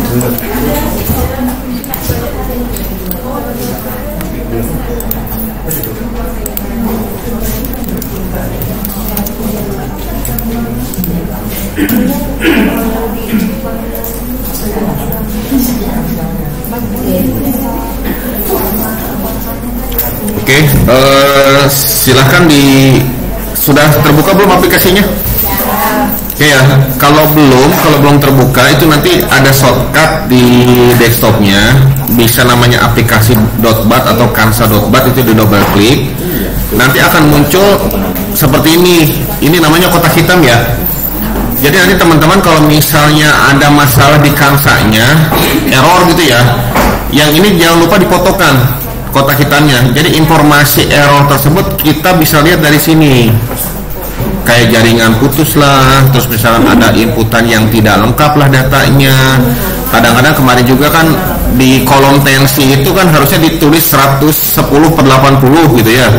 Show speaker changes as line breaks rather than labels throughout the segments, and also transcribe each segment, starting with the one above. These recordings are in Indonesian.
Oke, silahkan sudah terbuka belum aplikasinya? Oke ya, kalau belum terbuka itu nanti ada shortcut di desktopnya, bisa namanya aplikasi .bat atau kansa.bat, itu di double klik, nanti akan muncul seperti ini. Ini namanya kotak hitam ya. Jadi nanti teman-teman kalau misalnya ada masalah di kansanya, error gitu ya, yang ini jangan lupa difotokan kotak hitamnya. Jadi informasi error tersebut kita bisa lihat dari sini. Kayak jaringan putus lah, terus misalnya ada inputan yang tidak lengkap lah datanya. Kadang-kadang kemarin juga kan di kolom tensi itu kan harusnya ditulis 110/80 gitu ya.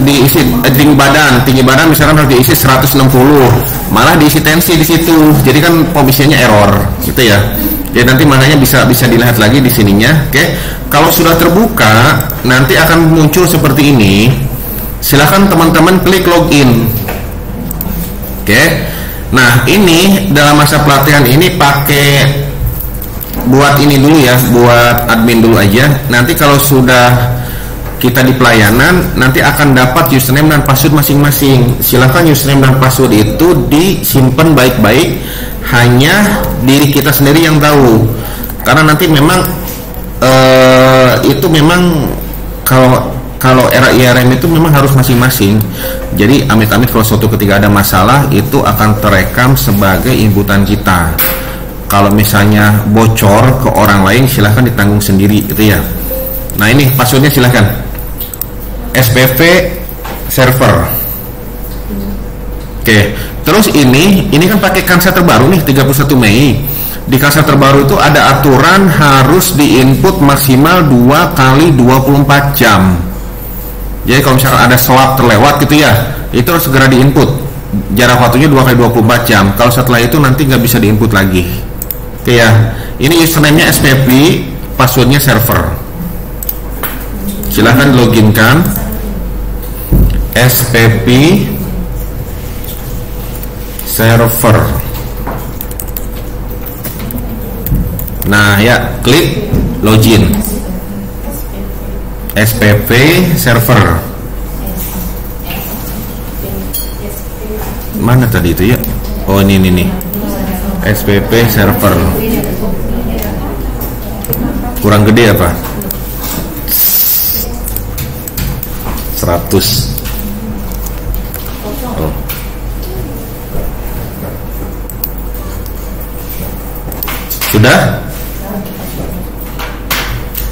Diisi tinggi badan misalkan harus diisi 160, malah diisi tensi di situ. Jadi kan posisinya error gitu ya. Jadi nanti makanya bisa dilihat lagi di sininya. Oke. Kalau sudah terbuka nanti akan muncul seperti ini. Silahkan teman-teman klik login. Oke. Nah, ini dalam masa pelatihan ini pakai buat ini dulu ya, buat admin dulu aja. Nanti kalau sudah kita di pelayanan, nanti akan dapat username dan password masing-masing. Silahkan username dan password itu disimpan baik-baik, hanya diri kita sendiri yang tahu. Karena nanti memang itu memang kalau era IRM itu memang harus masing-masing. Jadi amit-amit kalau suatu ketika ada masalah itu akan terekam sebagai inputan kita. Kalau misalnya bocor ke orang lain silahkan ditanggung sendiri gitu ya. Nah ini passwordnya silahkan. SPV server. Oke. Terus ini kan pakai kansa terbaru nih 31 Mei. Di kansa terbaru itu ada aturan harus diinput maksimal 2 kali 24 jam. Jadi kalau misalkan ada slot terlewat gitu ya, itu harus segera diinput. Jarak waktunya 2 kali 24 jam. Kalau setelah itu nanti nggak bisa diinput lagi. Oke ya. Ini username-nya SPV, passwordnya server. Silahkan loginkan. SPV server. Nah ya, klik login. SPV server. Mana tadi itu ya? Oh ini nih. SPV server. Kurang gede apa? 100. Oh. Sudah?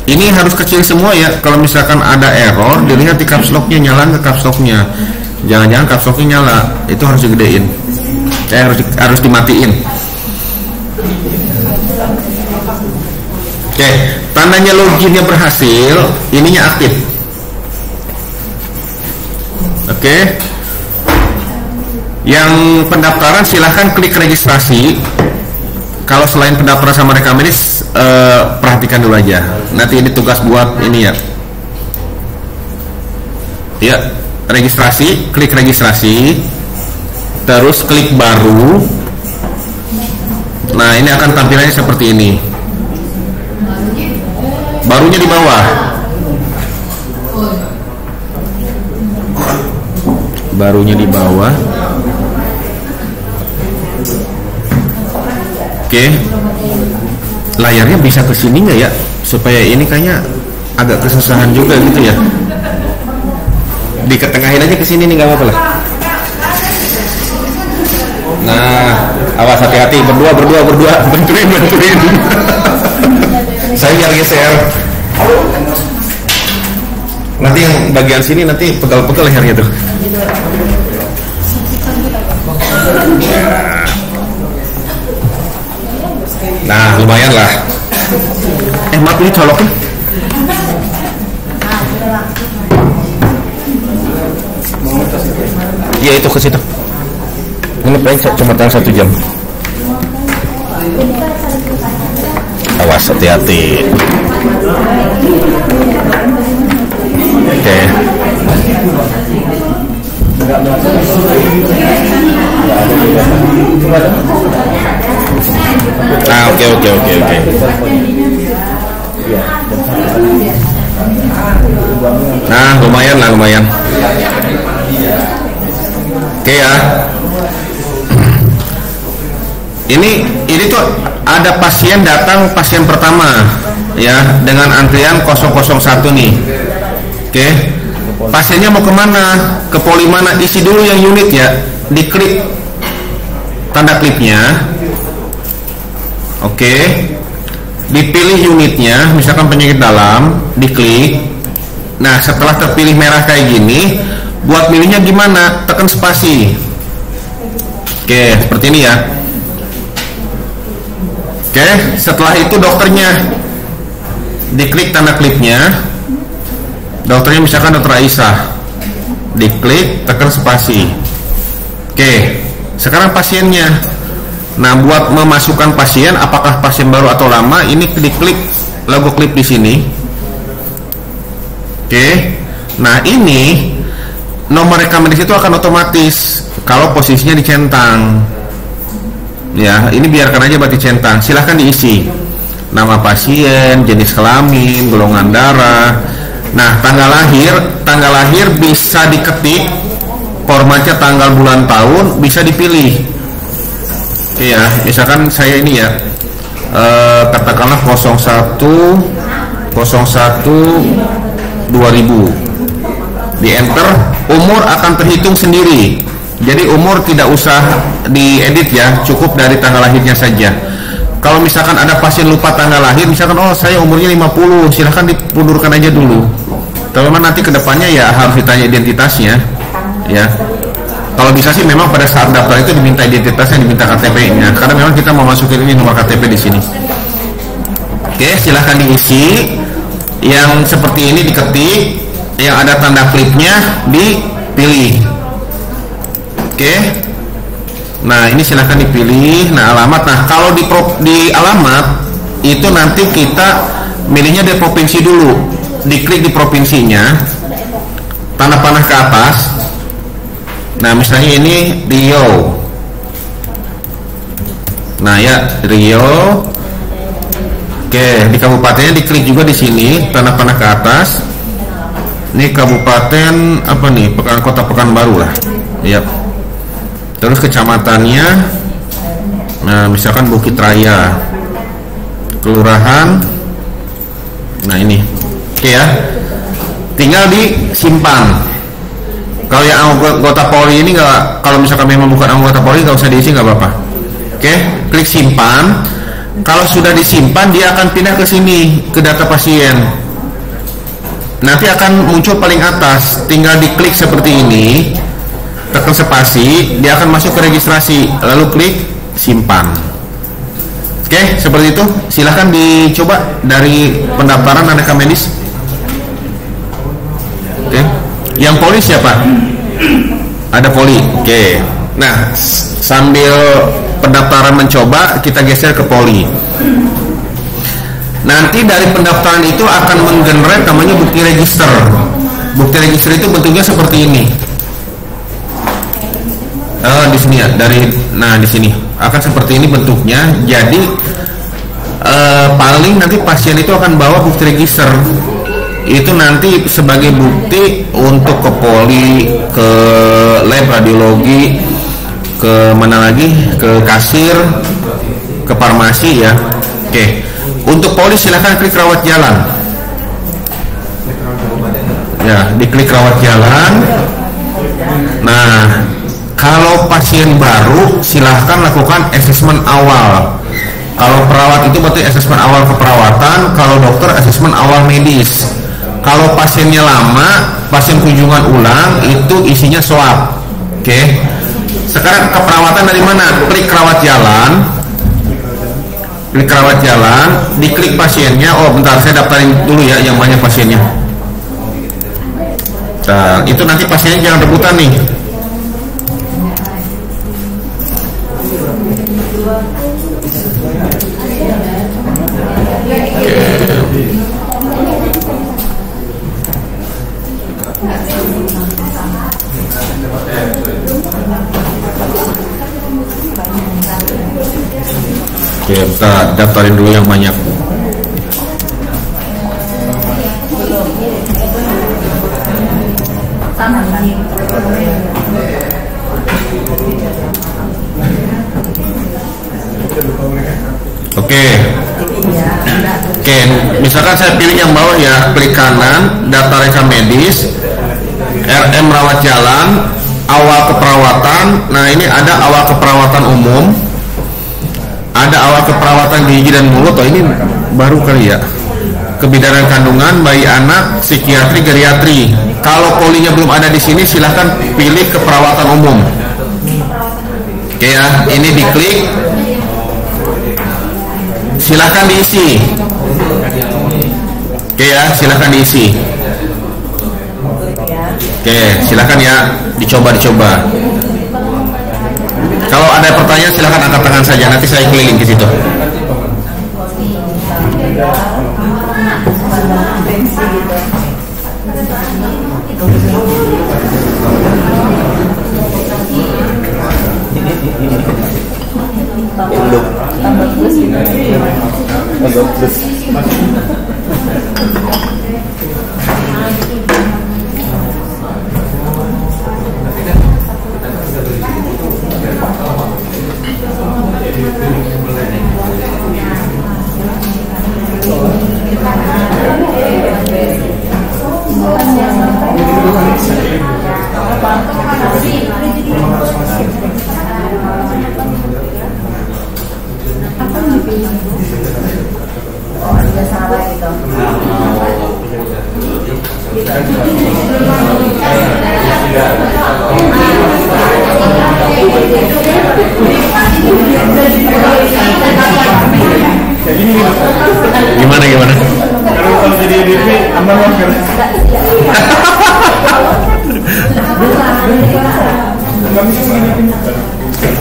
Ini harus kecil semua ya. Kalau misalkan ada error, dilihat di caps lock-nya, nyalain ke caps lock-nya. Jangan-jangan caps lock-nya nyala, itu harus digedein. Harus dimatiin. Oke, tandanya loginnya berhasil, ininya aktif. Oke. Yang pendaftaran silahkan klik registrasi. Kalau selain pendaftaran sama rekam medis, perhatikan dulu aja. Nanti ini tugas buat ini ya. Ya, registrasi, klik registrasi, terus klik baru. Nah, ini akan tampilannya seperti ini. Barunya di bawah. Barunya di bawah. Oke. Layarnya bisa ke sini nggak ya? Supaya ini kayaknya agak kesusahan juga gitu ya. Diketengahin aja ke sini nih, nggak apa-apa lah. Nah, awas hati-hati, berdua, bantuin. Saya biar geser. Nanti yang bagian sini nanti pegal-pegal lehernya tuh. Nah, lumayan lah. Maaf ini coloknya. Iya itu ke situ. Ini paling cuma tahan 1 jam. awas, hati-hati. Oke. Nah, oke. Nah, lumayan. Oke ya. Ini tuh ada pasien datang, pasien pertama ya, dengan antrian 001 nih. Oke. Pasiennya mau kemana? Ke poli mana? Isi dulu yang unit ya. Diklik tanda kliknya. Oke. Dipilih unitnya, misalkan penyakit dalam, diklik. Nah, setelah terpilih merah kayak gini, buat milihnya gimana? Tekan spasi. Oke, seperti ini ya. Oke, setelah itu dokternya, diklik tanda kliknya. Dokternya misalkan dokter Aisyah, diklik, tekan spasi. Oke, sekarang pasiennya. Nah, buat memasukkan pasien, apakah pasien baru atau lama, ini diklik logo klip di sini. Oke, nah ini nomor rekomendasi itu akan otomatis kalau posisinya dicentang. Ya, ini biarkan aja berarti centang. Silahkan diisi nama pasien, jenis kelamin, golongan darah. Nah, tanggal lahir bisa diketik, formatnya tanggal, bulan, tahun bisa dipilih. Iya, misalkan saya ini ya, katakanlah 01/01/2000, di enter, umur akan terhitung sendiri. Jadi umur tidak usah diedit ya, cukup dari tanggal lahirnya saja. Kalau misalkan ada pasien lupa tanggal lahir, misalkan saya umurnya 50, silahkan dipundurkan aja dulu. Tapi memang nanti kedepannya ya harus ditanya identitasnya, ya. Kalau bisa sih memang pada saat daftar itu diminta identitasnya, diminta KTP-nya, karena memang kita mau masukin ini nomor KTP di sini. Oke, silahkan diisi. Yang seperti ini diketik, yang ada tanda klipnya dipilih. Oke. Nah, ini silahkan dipilih. Nah, alamat. Nah, kalau di alamat itu nanti kita milihnya dari provinsi dulu. Diklik di provinsinya, tanda panah ke atas. Nah, misalnya ini Riau. Nah ya, Riau. Oke, di kabupatennya diklik juga di sini, tanda panah ke atas. Ini kabupaten apa nih? Kota Pekanbaru lah. Iya. Terus kecamatannya, nah misalkan Bukit Raya. Kelurahan. Nah ini. Oke ya. Tinggal disimpan. Kalau yang anggota Polri ini nggak, kalau misalkan memang bukan anggota Polri nggak usah diisi, nggak apa-apa. Oke, klik simpan. Kalau sudah disimpan, dia akan pindah ke sini, ke data pasien. Nanti akan muncul paling atas. Tinggal diklik seperti ini, tekan spasi, dia akan masuk ke registrasi. Lalu klik simpan. Oke, seperti itu. Silahkan dicoba dari pendaftaran aneka medis. Oke. Yang poli siapa? Ada poli. Oke. Nah, sambil pendaftaran mencoba, kita geser ke poli. Nanti dari pendaftaran itu akan menggenerate namanya bukti register. Bukti register itu bentuknya seperti ini. Di sini ya, di sini akan seperti ini bentuknya. Jadi paling nanti pasien itu akan bawa bukti register. Itu nanti sebagai bukti untuk ke poli, ke lab radiologi, ke mana lagi, ke kasir, ke farmasi ya. Oke, untuk poli silahkan klik rawat jalan. Ya, diklik rawat jalan. Nah, kalau pasien baru silahkan lakukan asesmen awal. Kalau perawat itu berarti asesmen awal keperawatan, kalau dokter asesmen awal medis. Kalau pasiennya lama, pasien kunjungan ulang, itu isinya swab. Oke. Sekarang keperawatan dari mana? Klik rawat jalan. Klik rawat jalan, diklik pasiennya. Oh, bentar, saya daftarin dulu ya yang banyak pasiennya. Nah, itu nanti pasiennya jangan rebutan nih. Oke, kita daftarin dulu yang banyak. Oke, misalkan saya pilih yang bawah ya, klik kanan, data rekam medis, RM rawat jalan, awal keperawatan. Nah ini ada awal keperawatan umum, ada awal keperawatan gigi dan mulut. Oh ini baru kali ya, kebidanan kandungan, bayi anak, psikiatri, geriatri. Kalau polinya belum ada di sini, silahkan pilih keperawatan umum. Oke ya, ini diklik. Silahkan diisi. Oke ya, silahkan diisi. Oke, silahkan ya, dicoba. Kalau ada pertanyaan silahkan angkat tangan saja, nanti saya keliling ke situ. Gimana? Kalau jadi DP aman kan?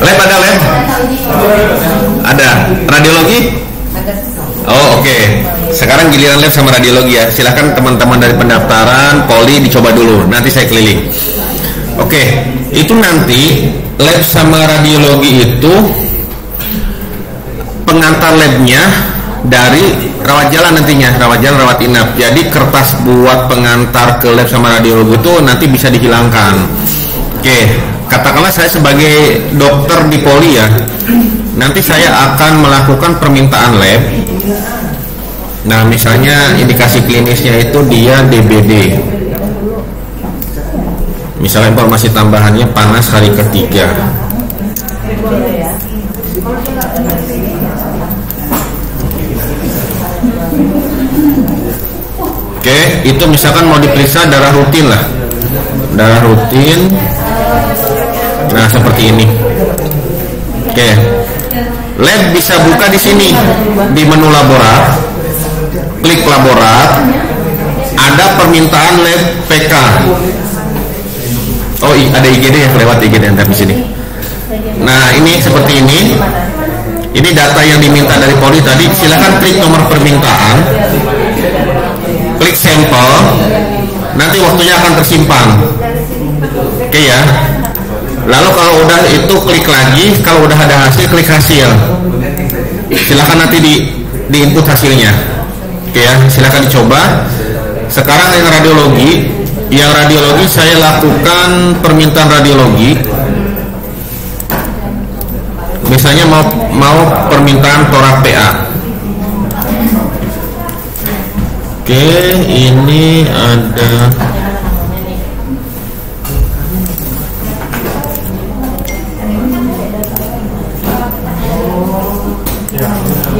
Lab ada lab? Ada. Radiologi? Oh oke. Sekarang giliran lab sama radiologi ya. Silahkan teman-teman dari pendaftaran poli dicoba dulu. Nanti saya keliling. Oke. Itu nanti lab sama radiologi itu pengantar labnya dari rawat jalan nantinya, rawat jalan, rawat inap. Jadi kertas buat pengantar ke lab sama radiologi itu nanti bisa dihilangkan. Oke, katakanlah saya sebagai dokter di poli ya, nanti saya akan melakukan permintaan lab. Nah misalnya indikasi klinisnya itu dia DBD, misalnya informasi tambahannya panas hari ketiga. Oke, itu misalkan mau diperiksa darah rutin lah, darah rutin. Nah seperti ini. Oke, lab bisa buka di sini di menu laborat, klik laborat, ada permintaan lab PK. Oh ada IGD ya, lewat IGD Anda di sini. Nah ini seperti ini. Ini data yang diminta dari poli tadi. Silakan klik nomor permintaan, klik sampel, nanti waktunya akan tersimpan. Oke ya. Lalu kalau udah itu klik lagi, kalau udah ada hasil klik hasil. Silakan nanti di input hasilnya. Oke ya, silakan dicoba. Sekarang yang radiologi saya lakukan permintaan radiologi. Misalnya mau permintaan torak PA. Oke, ini ada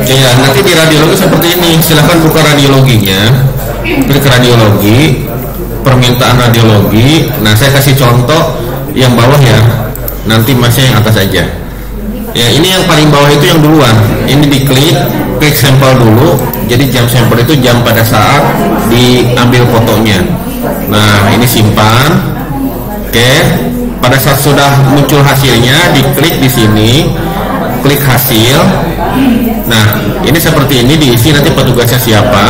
Oke ya, nanti di radiologi seperti ini. Silahkan buka radiologinya, klik radiologi, permintaan radiologi. Nah saya kasih contoh yang bawah ya, nanti masnya yang atas aja. Ya ini yang paling bawah itu yang duluan. Ini diklik, klik sampel dulu. Jadi jam sampel itu jam pada saat diambil fotonya. Nah ini simpan. Oke, pada saat sudah muncul hasilnya, diklik di sini. klik hasil. Nah, ini seperti ini diisi, nanti petugasnya siapa.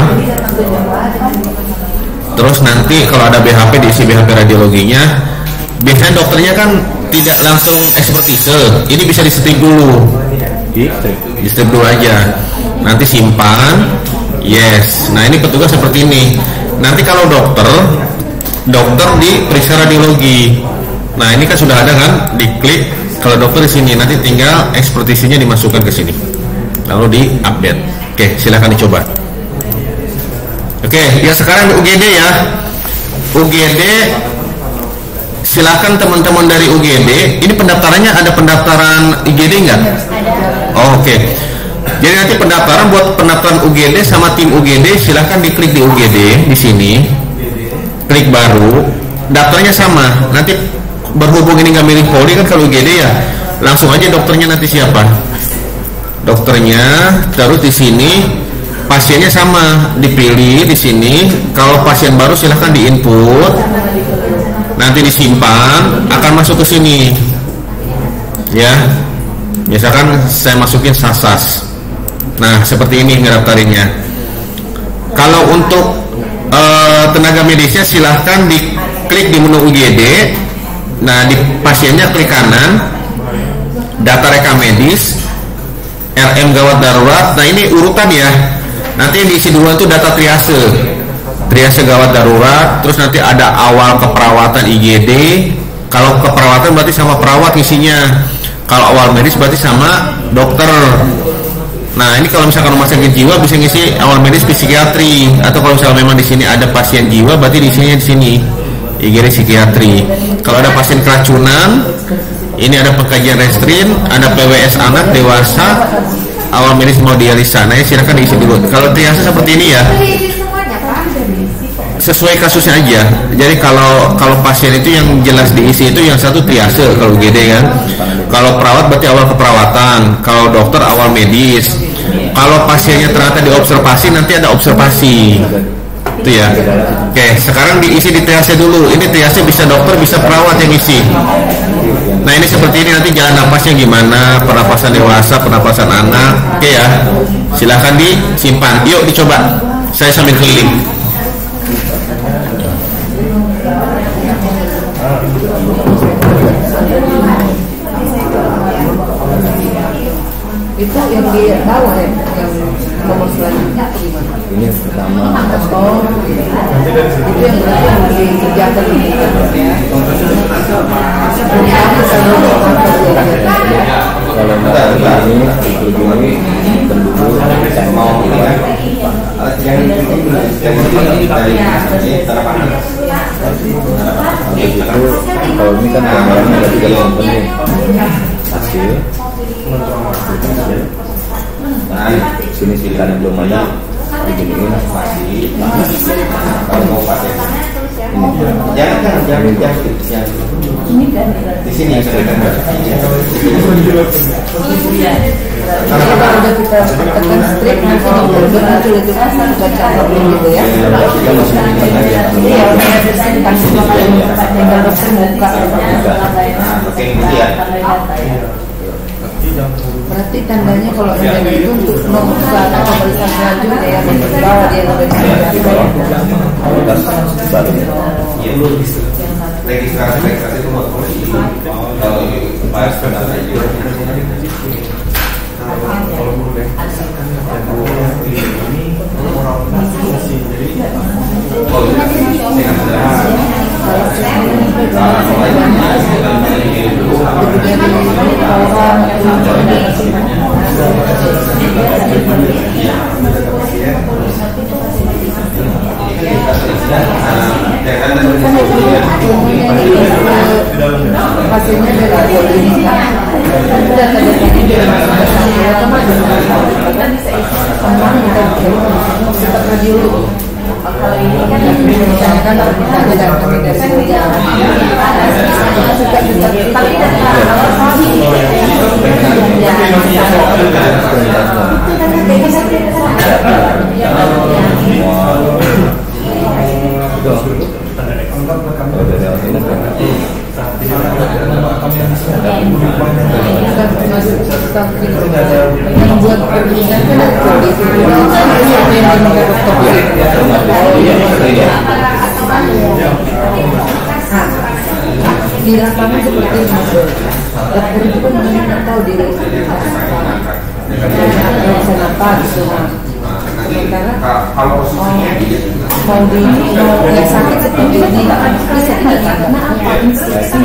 Terus nanti kalau ada BHP diisi BHP radiologinya. Biasanya dokternya kan tidak langsung ekspertise, ini bisa di strip dulu. Di strip dulu aja. Nanti simpan. Yes. Nah, ini petugas seperti ini. Nanti kalau dokter diperiksa radiologi. Nah, ini kan sudah ada kan, diklik. Kalau dokter di sini, nanti tinggal ekspertisinya dimasukkan ke sini, lalu di-update. Oke, silakan dicoba. Oke, ya sekarang UGD ya. UGD, silakan teman-teman dari UGD. Ini pendaftarannya ada pendaftaran IGD nggak? Oh, oke. Jadi nanti pendaftaran buat pendaftaran UGD sama tim UGD, silahkan diklik di UGD di sini, klik baru, daftarnya sama. Nanti berhubung ini nggak milik Polri kan, kalau UGD ya langsung aja dokternya nanti siapa, dokternya, terus di sini pasiennya sama, dipilih di sini. Kalau pasien baru silahkan diinput, nanti disimpan, akan masuk ke sini. Ya, misalkan saya masukin Sasas. Nah, seperti ini ngedaftarinnya. Kalau untuk tenaga medisnya silahkan diklik di menu UGD. Nah, di pasiennya klik kanan, data rekam medis, RM gawat darurat. Nah, ini urutan ya. Nanti yang diisi duluan itu data triase gawat darurat. Terus nanti ada awal keperawatan IGD. Kalau keperawatan berarti sama perawat isinya. Kalau awal medis berarti sama dokter. Nah, ini kalau misalkan rumah sakit jiwa bisa ngisi awal medis psikiatri, atau kalau misalnya memang di sini ada pasien jiwa berarti di sini IGD psikiatri. Kalau ada pasien keracunan, ini ada pengkajian restrin, ada PWS anak dewasa, awal medis mau dialisa. Nah, silakan diisi dulu. Kalau triase seperti ini ya, sesuai kasusnya aja. Jadi kalau pasien itu yang jelas diisi itu yang satu triase kalau UGD kan. Kalau perawat berarti awal keperawatan, kalau dokter awal medis. Kalau pasiennya ternyata diobservasi, nanti ada observasi. Itu ya. Oke, sekarang diisi di triase dulu. Ini triase bisa dokter, bisa perawat yang isi. Nah, ini seperti ini, nanti jalan napasnya gimana, pernapasan dewasa, pernapasan anak. Oke ya. Silahkan disimpan. Yuk dicoba. Saya sambil keliling.
Itu yang di bawah ya, yang nomor selanjutnya atau gimana?
Ini yang pertama.
Oh, itu yang berarti yang dikerjakan ya.
Kalau nggak ini penduduk saya mau itu kalau ini kan gambarannya ada 3 komponen hasil. Nah, sini karena belum ada diginiin masih kalau mau pakai jangan di sini yang saya
kalau udah kita tekan strip nanti muncul itu kan baca gitu ya. Iya, tinggal dokter buka.
Oke, gitu ya.
Berarti tandanya kalau ada itu untuk membuka pemeriksaan selanjutnya ya, membawa dia ke
registrasi itu mau kalau bahas
hasilnya dari masuk stalking yang buat perlindungan kan itu siapa yang mendapat topik di lapangan seperti itu dokter itu kan nggak tahu diri alasan apa gitu karena mau di mau yang sakit seperti ini bisa tidak karena apa instruksi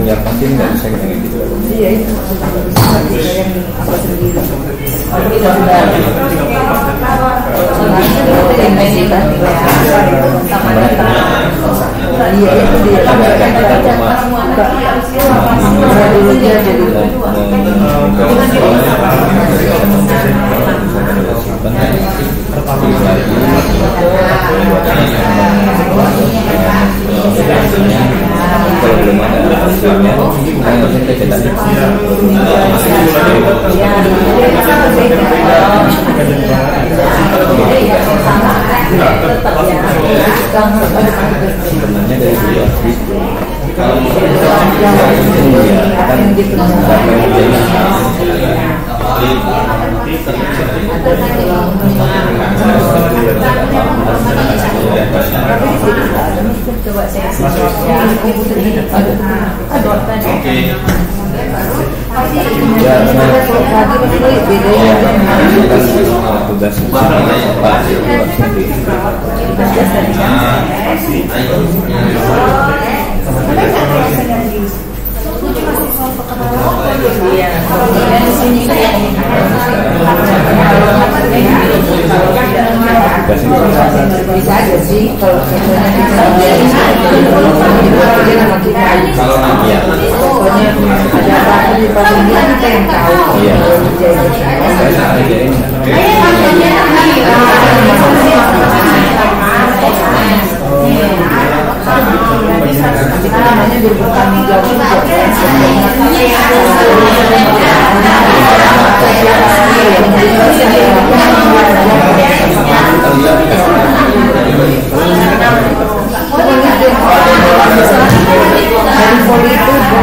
yang pasti nggak bisa kayak gitu.
Iya itu yang apa sendiri tapi sudah iya itu dia dulu dia jadi
kalau belum ada hasilnya kita sebenarnya dari dulu
coba saya
tugas
bisa aja sih kalau pokoknya ada apa di pasien dia kita yang tahu namanya bertanggung jawab dari poli itu yang dia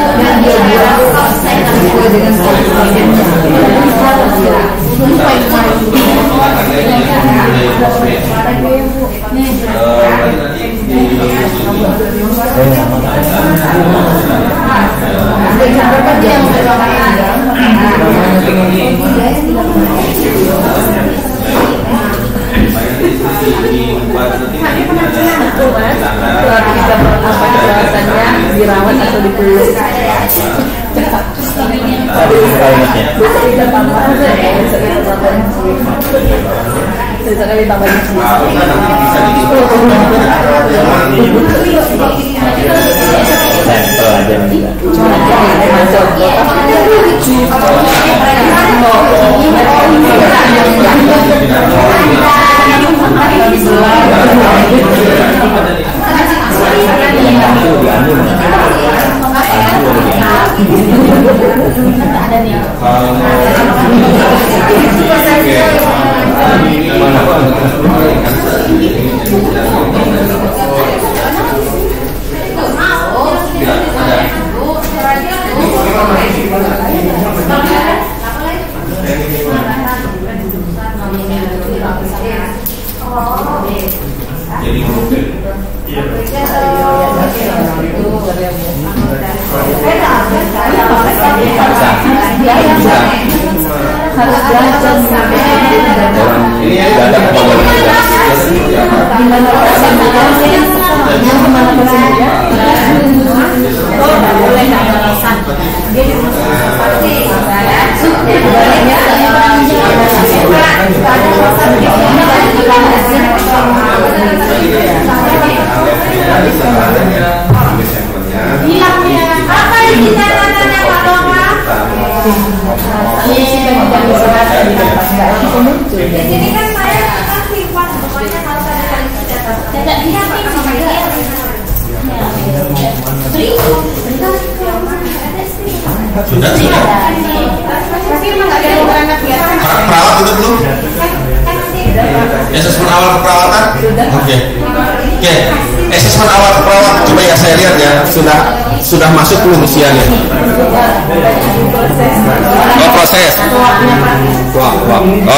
buat sesuai dengan dirawat atau dipeluk. Sekali tambahin
Perawat itu belum? Asesmen awal keperawatan? Oke. Asesmen awal keperawatan coba ya saya lihat ya sudah sudah masuk belum isiannya? Oh, proses.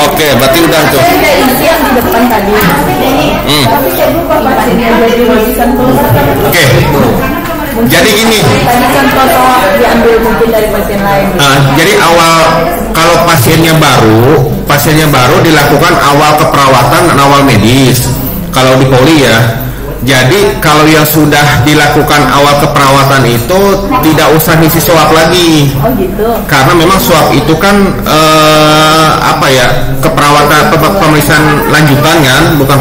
Oke, berarti udah tuh.
Saya udah isi yang di depan tadi. Tapi saya lupa pasiennya jadi tulisan keluar.
Oke. Jadi gini.
Tadi contoh soal diambil mungkin dari pasien lain.
Jadi awal kalau pasiennya baru dilakukan awal keperawatan dan awal medis. Kalau di poli ya. Jadi kalau yang sudah dilakukan awal keperawatan itu tidak usah ngisi swab lagi.
Oh gitu.
Karena memang swab itu kan keperawatan pemeriksaan lanjutan kan, bukan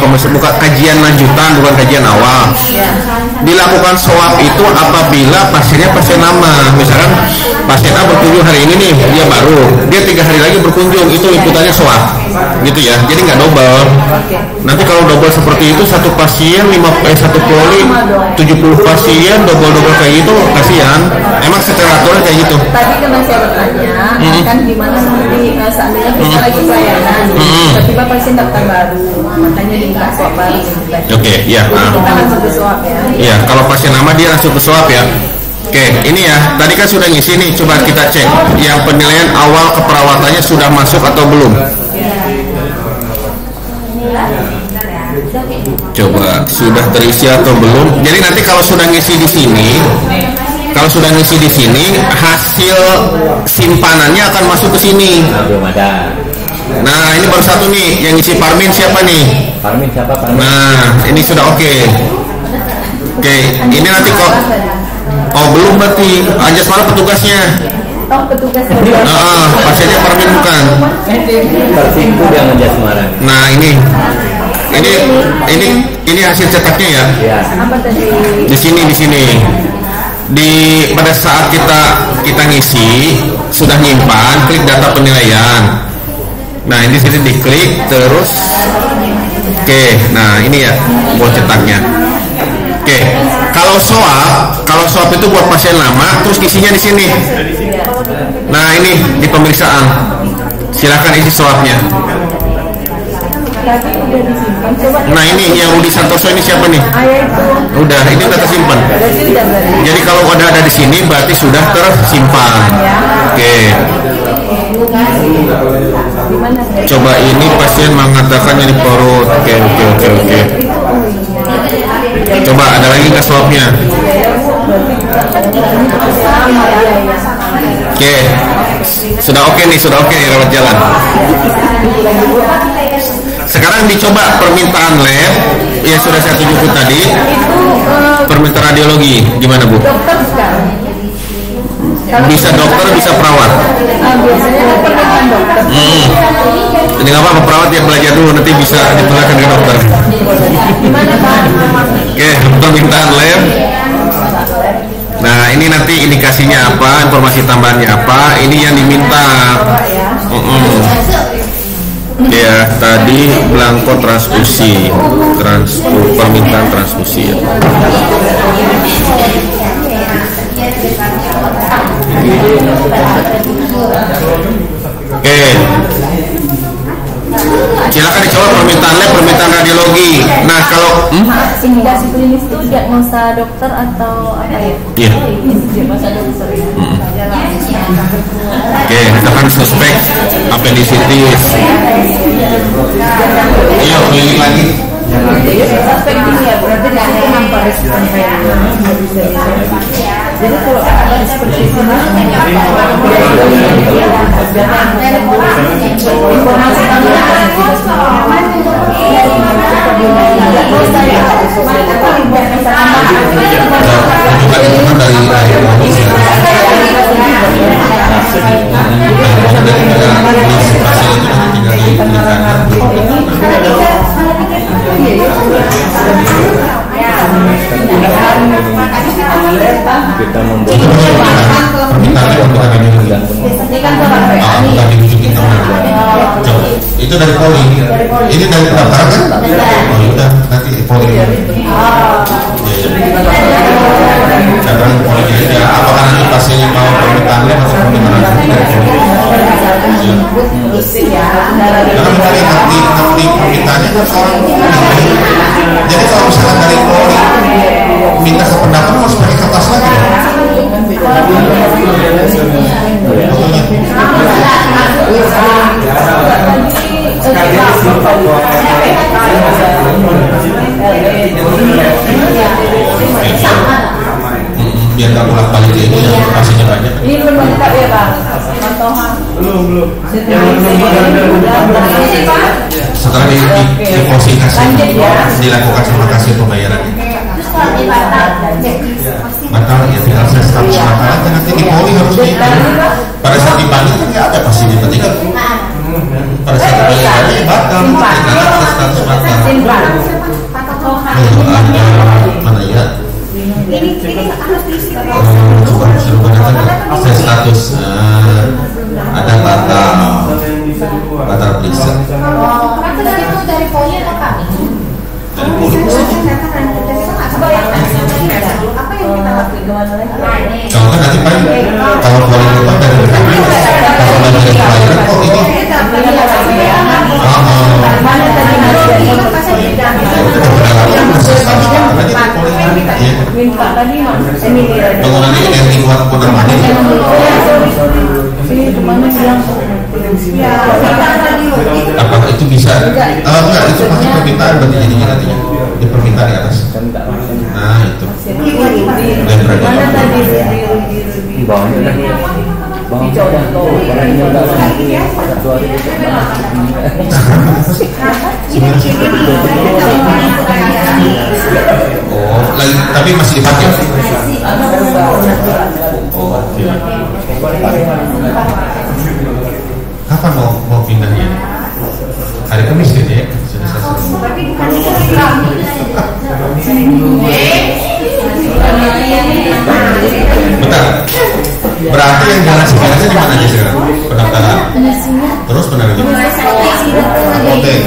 kajian lanjutan, bukan kajian awal.
Ya.
Dilakukan swab itu apabila pasiennya pasien lama, misalkan pasien A berkunjung hari ini nih, dia baru, dia 3 hari lagi berkunjung, itu inputannya swab, gitu ya. Jadi nggak double. Nanti kalau double seperti itu satu pasien satu poli 70 pasien double kayak gitu kasihan. Emang secara aturan kayak gitu.
Tadi kan saya bertanya, kan gimana nanti seandainya kita lagi pelayanan, tiba-tiba pasien daftar baru, makanya diminta swab baru.
Oke, ya.
Kita langsung ke swab ya.
Iya, kalau pasien lama dia langsung ke swab ya. Oke, ini ya, tadi kan sudah ngisi nih, coba kita cek yang penilaian awal keperawatannya sudah masuk atau belum. Coba sudah terisi atau belum. Jadi nanti kalau sudah ngisi di sini, hasil simpanannya akan masuk ke sini.
Belum ada.
Nah, ini baru satu nih, yang ngisi Parmin siapa nih?
Parmin siapa? Parmin.
Nah, ini sudah oke. Oke, ini nanti kok. Oh, belum berarti. Anjas mana petugasnya?
Oh, petugas.
Pasiennya Parmin bukan.
Tertipu dia ngejat Semarang.
Nah, ini hasil cetaknya ya.
Ya.
Apa tadi?
Di sini. Pada saat kita ngisi sudah nyimpan, klik data penilaian. Nah, ini sini diklik terus. Oke, nah ini ya buat cetaknya. Oke, kalau swab itu buat pasien lama, terus isinya di sini. Nah, ini di pemeriksaan. Silakan isi swabnya.
Tadi udah disimpan. Coba.
Nah, ini yang Rudi Santoso ini siapa nih? Udah, ini udah tersimpan. Jadi kalau udah ada di sini berarti sudah tersimpan. Oke. Coba ini pasien mengatakan nyeri perut. Oke. Coba ada lagi nggak swabnya? Oke. Sudah oke nih rawat jalan. Sekarang dicoba permintaan lab yang sudah saya tunjukkan tadi. Permintaan radiologi gimana Bu?
Dokter sekarang.
Bisa dokter, bisa perawat.
Biasanya kan permintaan dokter.
Jadi nggak apa-apa, perawat yang belajar dulu, nanti bisa diperlakukan dengan dokter.
Gimana Pak?
Oke, permintaan lab. Nah, ini nanti indikasinya apa, informasi tambahannya apa, ini yang diminta. Ya, tadi belangko transfusi, permintaan transfusi ya. Oke. Silakan dicoba permintaan lab, permintaan radiologi. Nah, kalau
Indikasi klinis itu diagnosa dokter atau apa ya?
Iya.
Diagnosa dokter ya.
Oke, misalkan suspek apendisitis. Iya, klinik lagi.
Suspek ini ya berarti di situ nampak respon kayak jadi kalau ada seperti ini informasi tambahan
Kita membuat
itu dari poli. Ini dari pendaftaran kan? Oh, udah nanti poli. Cadang poli ya. Apakah nanti pasiennya mau permintaan lab atau permintaan karena dari nanti permintaannya kan orang. Jadi kalau misalkan dari poli minta ke pendaftar harus pakai kertas lagi.
belum lengkap ya Bang? Mantohan.
Belum.
Setelah dipositasi dilakukan sama kasih pembayaran. Batal ya tinggal saya status batal aja nanti di poli harus di pada saat dibalik kan nggak ada pasti dipetik. Pada saat dibalik batal tinggal saya status batal. Mana ya? Saya status ada batal periksa.
Dari poli atau kami?
Dari poli.
Apa yang kita lakukan kemana lagi?
Kalau kan nanti Pak, kalau poli lupa dari kami, kalau dari pembayaran kok ini.
Mana tadi minta tadi Mas?
Kalau nanti yang dibuat pun namanya.
Kemana bilang?
Apakah itu bisa? Enggak, itu pasti permintaan berarti jadinya nantinya di permintaan di atas. Nah itu.
Mana tadi
Di bawahnya
Oh, lagi tapi masih dipakai. Oh, oke. Kapan mau pindahnya? Hari Kamis gitu ya? Sudah selesai. Bentar. Berarti yang jalan sebenarnya di mana aja sekarang? Pendaftaran. Terus penerima. Oke.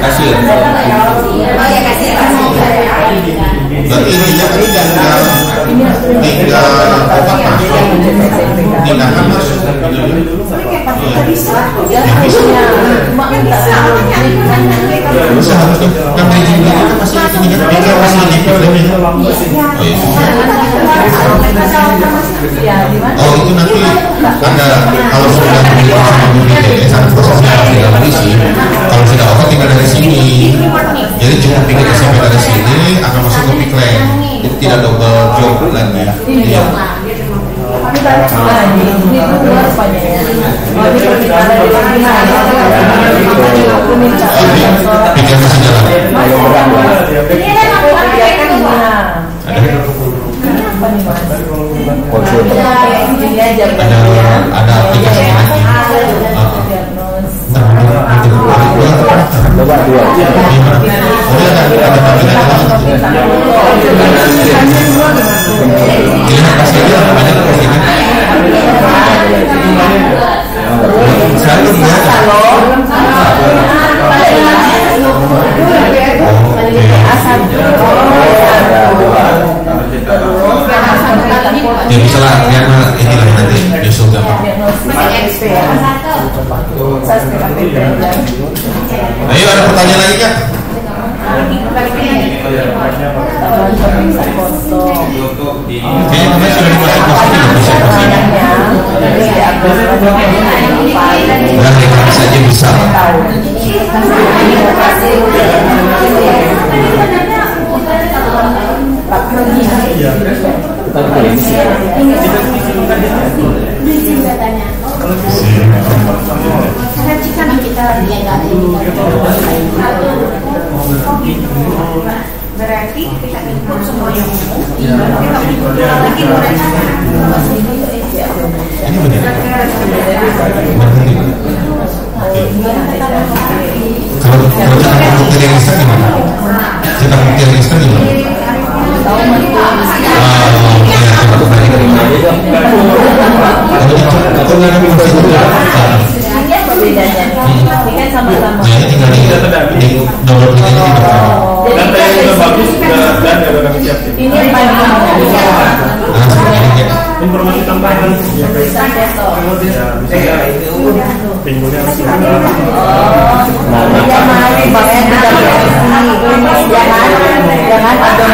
Kasih. Berarti ini tinggal apa masuk, tindakan masuk. Bisa harusnya kan perizinan itu masih tinggal masih di Oh itu nanti ada kalau sudah memiliki sama BPJS ada prosesnya tinggal polisi. Kalau sudah oke tinggal dari sini. Jadi cukup bikin SMP dari sini akan masuk ke Piklen. Jadi tidak double job lagi. Iya. Pikir masih jalan. Ada aplikasi lagi.
Coba dua.
Pilihan pastinya banyak pastinya. Saya belum ya bisa lah, karena inilah nanti nyusul gampang. Ayo ada pertanyaan lagi kan? Kayaknya kemarin sudah dimasuk posisi bisa posisinya. Udah rekan saja bisa.
Berarti kita input semua yang umum, kita input lagi mereka.
Ini benar. Kalau kita bukti register gimana? Kita bukti register gimana?
Bedanya ini kan sama-sama.
Jadi tinggal di download ini di
Data yang udah bagus dan udah kami siapin.
Ini yang paling
Informasi tambahan.
tulisan besok.
Pinggulnya harus
Jangan bayar jangan ada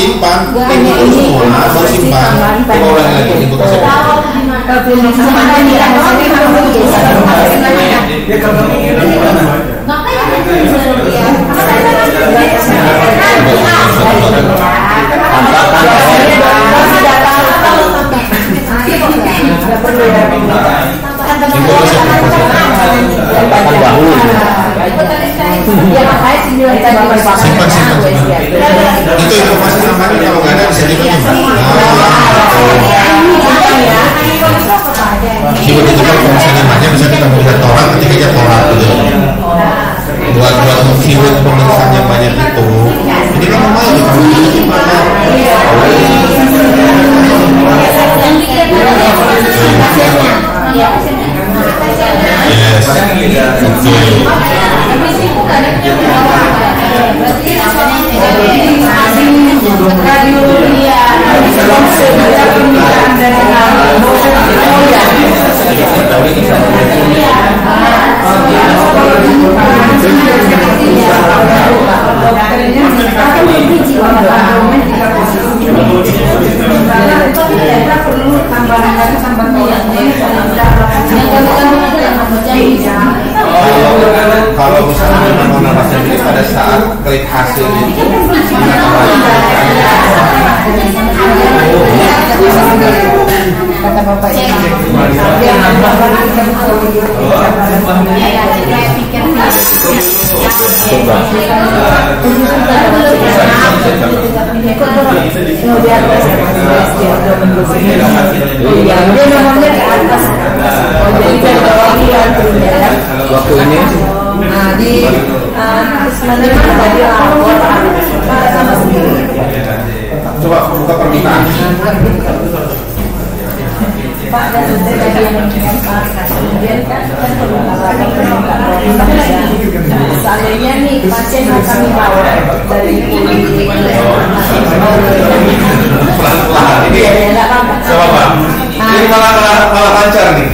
simpan.
Gak hanya ini,
Baru simpan. Coba ulangi lagi ibu kasih. Simpan. Itu informasi namanya kalau nggak ada bisa dikirim. Coba itu kalau misalnya banyak bisa kita melihat orang ketika aja orang gitu. Buat view pemeriksaan yang banyak itu. Ini kan lumayan itu. Yes. Kalau misalnya memang nafasnya ini pada saat klik hasil itu
kata bapak
waktu ini
di
coba buka permintaan.
Seandainya nih pasien yang kami bawa dari
Pelan-pelan ini. Coba Pak. Ini malah lancar nih.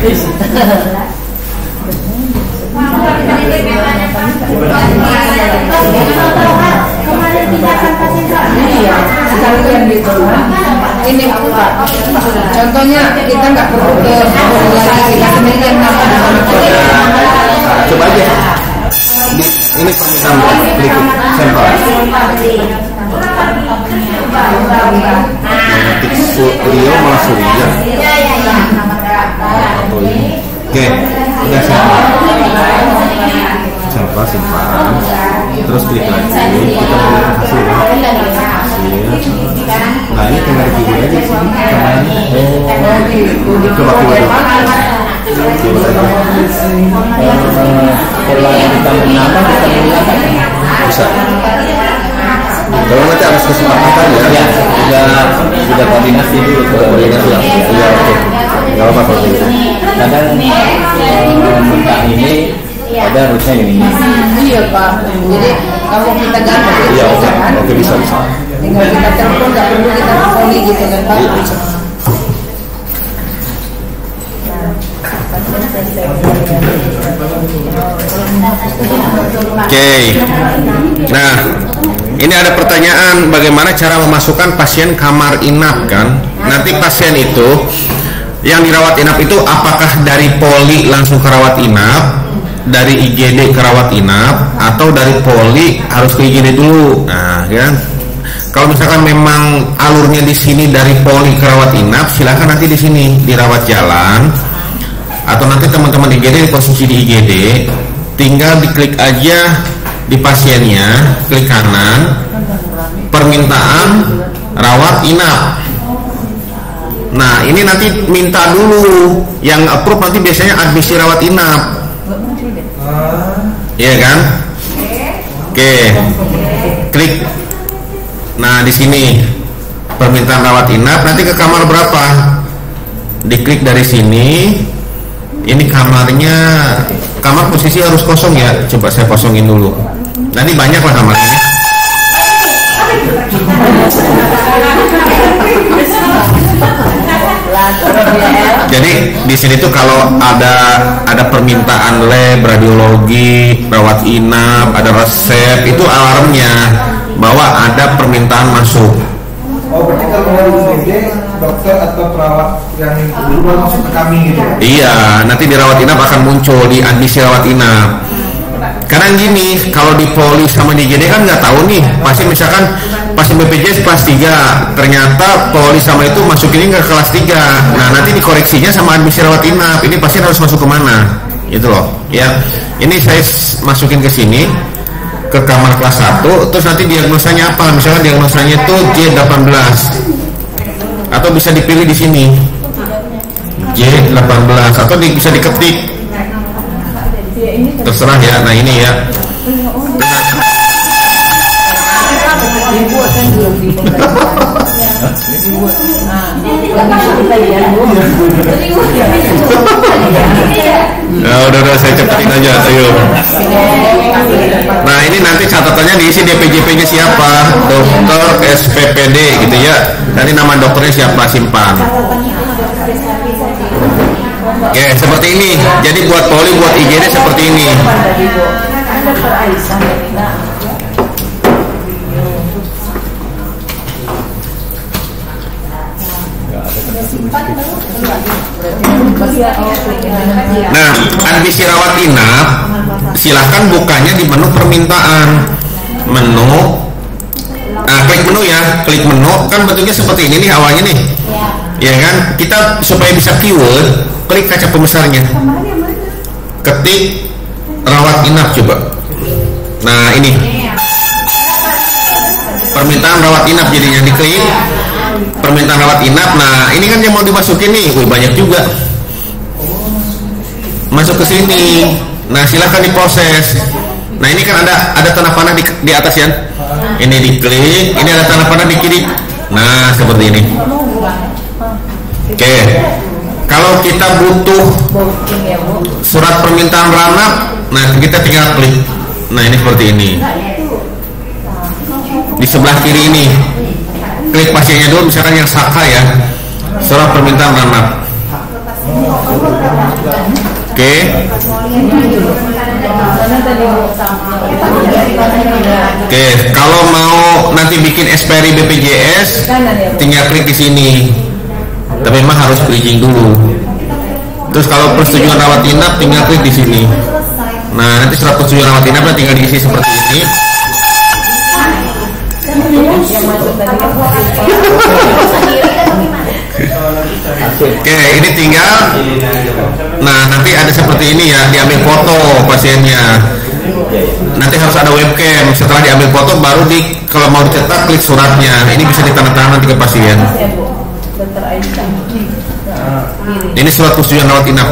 Ini contohnya kita nggak perlu ke lagi kita sendiri yang
Coba aja. Ini permintaan klik sampel. Rio malah Surya. Oke, udah sampel. Sampel simpan. Terus klik lagi. Kita melihat hasilnya. Nah ini tinggal di video aja sih. Coba keluar.
kalau kita menambah kita menambah
Bisa. Kalau nanti harus kesepakatan ya.
sudah koordinasi dulu
Koordinasi ya.
iya oke
Gak apa-apa kalau gitu.
kadang minta ini ada harusnya ini
Iya Pak. Jadi kalau kita ganti
iya oke
Oke bisa.
tinggal kita telepon, nggak perlu kita telponi gitu kan Pak.
Oke. Nah, ini ada pertanyaan bagaimana cara memasukkan pasien kamar inap kan? Nanti pasien itu yang dirawat inap itu apakah dari poli langsung ke rawat inap, dari IGD ke rawat inap, atau dari poli harus ke IGD dulu? Nah, kan? Kalau misalkan memang alurnya di sini dari poli ke rawat inap, silakan nanti di sini dirawat jalan, atau nanti teman-teman IGD di posisi di IGD, tinggal diklik aja di pasiennya, klik kanan, permintaan rawat inap. Nah ini nanti minta dulu, yang approve nanti biasanya admisi rawat inap, iya kan? Oke, klik. Nah di sini permintaan rawat inap, nanti ke kamar berapa? Diklik dari sini. Ini kamarnya, kamar posisi harus kosong ya. Coba saya kosongin dulu. Nanti banyak lah kamarnya. Jadi di sini tuh kalau ada permintaan lab, radiologi, rawat inap, ada resep, itu alarmnya bahwa ada permintaan masuk.
Oh, berarti kalau mau UGD, dokter atau perawat yang dulu masuk ke kami gitu?
Iya, nanti di rawat inap akan muncul di admisi rawat inap. Karena gini, kalau di poli sama di IGD kan nggak tahu nih, pasti misalkan pasien BPJS kelas 3, ternyata poli sama itu masukinnya ke kelas 3. Nah, nanti dikoreksinya sama admisi rawat inap, ini pasien harus masuk kemana? Gitu loh, ya. Ini saya masukin ke sini, ke kamar kelas 1, terus nanti diagnosanya apa? Misalkan diagnosanya itu J18, atau bisa dipilih di sini J18, atau bisa diketik, terserah ya. Nah ini ya. Nah, udah saya cepetin aja, ayo. Nah ini nanti catatannya diisi DPJP-nya siapa, dokter SPPD gitu ya. Nanti nama dokternya siapa, simpan. Oke, seperti ini. Jadi buat poli, buat IGD seperti ini. Nah, admisi rawat inap silahkan bukanya di menu permintaan. Klik menu ya, klik menu kan bentuknya seperti ini nih awalnya nih. Ya kan, kita supaya bisa keyword, klik kaca pembesarnya, ketik rawat inap coba. Nah ini permintaan rawat inap, jadinya diklik permintaan rawat inap. Nah ini kan yang mau dimasukin nih, banyak juga masuk ke sini. Nah silahkan diproses. Nah ini kan ada tanda panah di atas ya. Ini diklik, ini ada tanda panah di kiri. Nah seperti ini. Oke, kalau kita butuh surat permintaan ranap, nah kita tinggal klik. Nah ini seperti ini. Di sebelah kiri ini, klik pasiennya dulu, misalkan yang Saka ya, surat permintaan ranap. Oke. Oke, kalau mau nanti bikin SPRI BPJS, tinggal klik di sini. Tapi memang harus bridging dulu. Terus kalau persetujuan rawat inap, tinggal klik di sini. Nah, nanti surat persetujuan rawat inapnya tinggal diisi seperti ini. Oke, ini tinggal. Nah, nanti ada seperti ini ya, diambil foto pasiennya. Nanti harus ada webcam. Setelah diambil foto, baru kalau mau dicetak, klik suratnya. Ini bisa ditandatangan nanti ke pasien. Ini surat persetujuan rawat inap.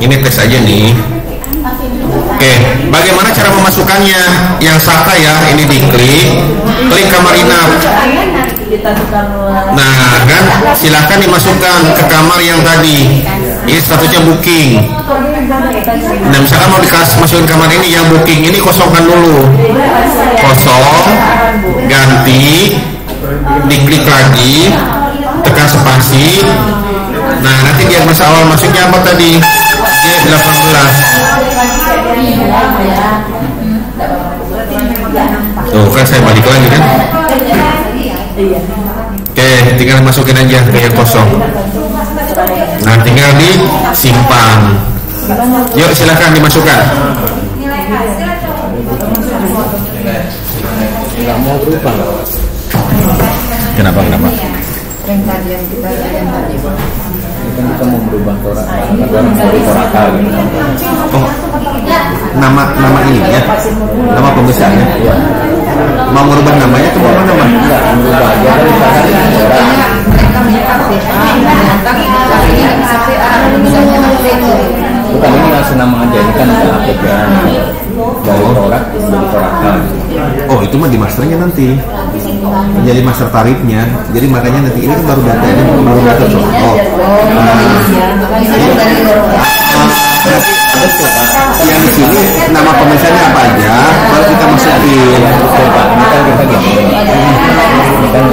Ini tes aja nih. Oke, bagaimana cara memasukkannya? Yang Saka ya, ini diklik, klik kamar inap. Nah kan, silahkan dimasukkan ke kamar yang tadi. Ini statusnya booking. Nah misalkan mau masukin kamar ini, yang booking ini kosongkan dulu. Kosong, ganti, diklik lagi, tekan spasi. Nah nanti diagnosa awal masuknya apa tadi? J18. Tuh kan saya balik lagi kan. Oke, tinggal masukin aja ke yang kosong. Nah tinggal disimpan. Yuk silahkan dimasukkan.
Nggak mau berubah.
Kenapa?
Yang tadi yang kita tadi.
Kan kita mau berubah Toraka gitu.
Oh, nama ini ya, nama pembesarnya.
Ya.
Mau merubah namanya atau mau nama?
Enggak, berubah aja kan misalkan bukan ini langsung nama aja, ini kan udah APPN dari Torak jadi Toraka.
Oh itu mah di masternya nanti. Jadi master tarifnya. Jadi makanya nanti ini kan baru data ini baru data contoh. Yang di sini nama pembesarnya apa aja, baru kita masukin.
Pak, ini kan kita gini. Ini kan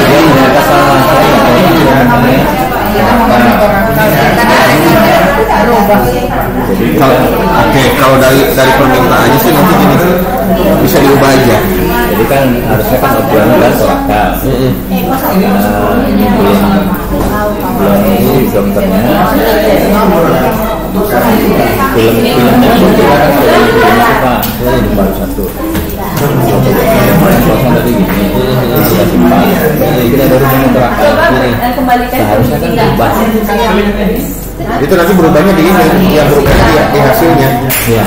dia mereka salah
Kalau Oke, kalau dari permintaannya sih nanti gini, bisa diubah aja.
Jadi kan harusnya kan obrolan dan tawakal. Ini belum ini dokternya. Filmnya pun kita kan baru satu. Kosong tadi gini, kita simpan. Kita baru mengumpulkan. Seharusnya kan berubah.
Itu nanti berubahnya di ini, yang berubahnya di hasilnya.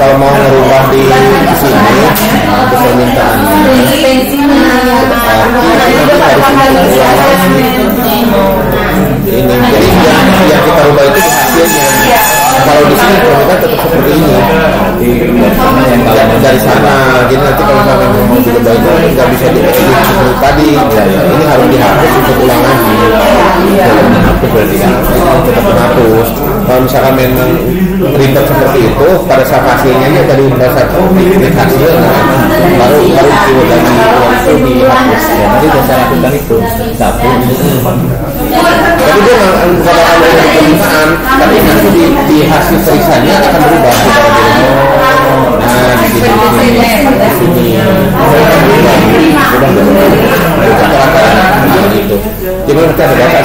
Kalau mau merubah di sini, di permintaan ini, jadi yang kita rubah itu di hasilnya. Kalau di sini permintaan tetap seperti ini. Yang kalau dari sana, jadi nanti kalau misalnya mau dirubah itu nggak bisa diedit seperti tadi. Ini harus dihapus untuk ulang lagi. Dihapus berarti kan tetap menghapus. Kalau misalkan memang ribet seperti itu, pada saat hasilnya ya dari dasar klik hasil, baru dibuat lagi uang itu dihapus.
ya nanti saya lakukan itu tapi
Tapi dia bukan ada yang permintaan, tapi nanti di hasil periksanya akan berubah. Nah, di sini. Gitu. Jadi nanti ada data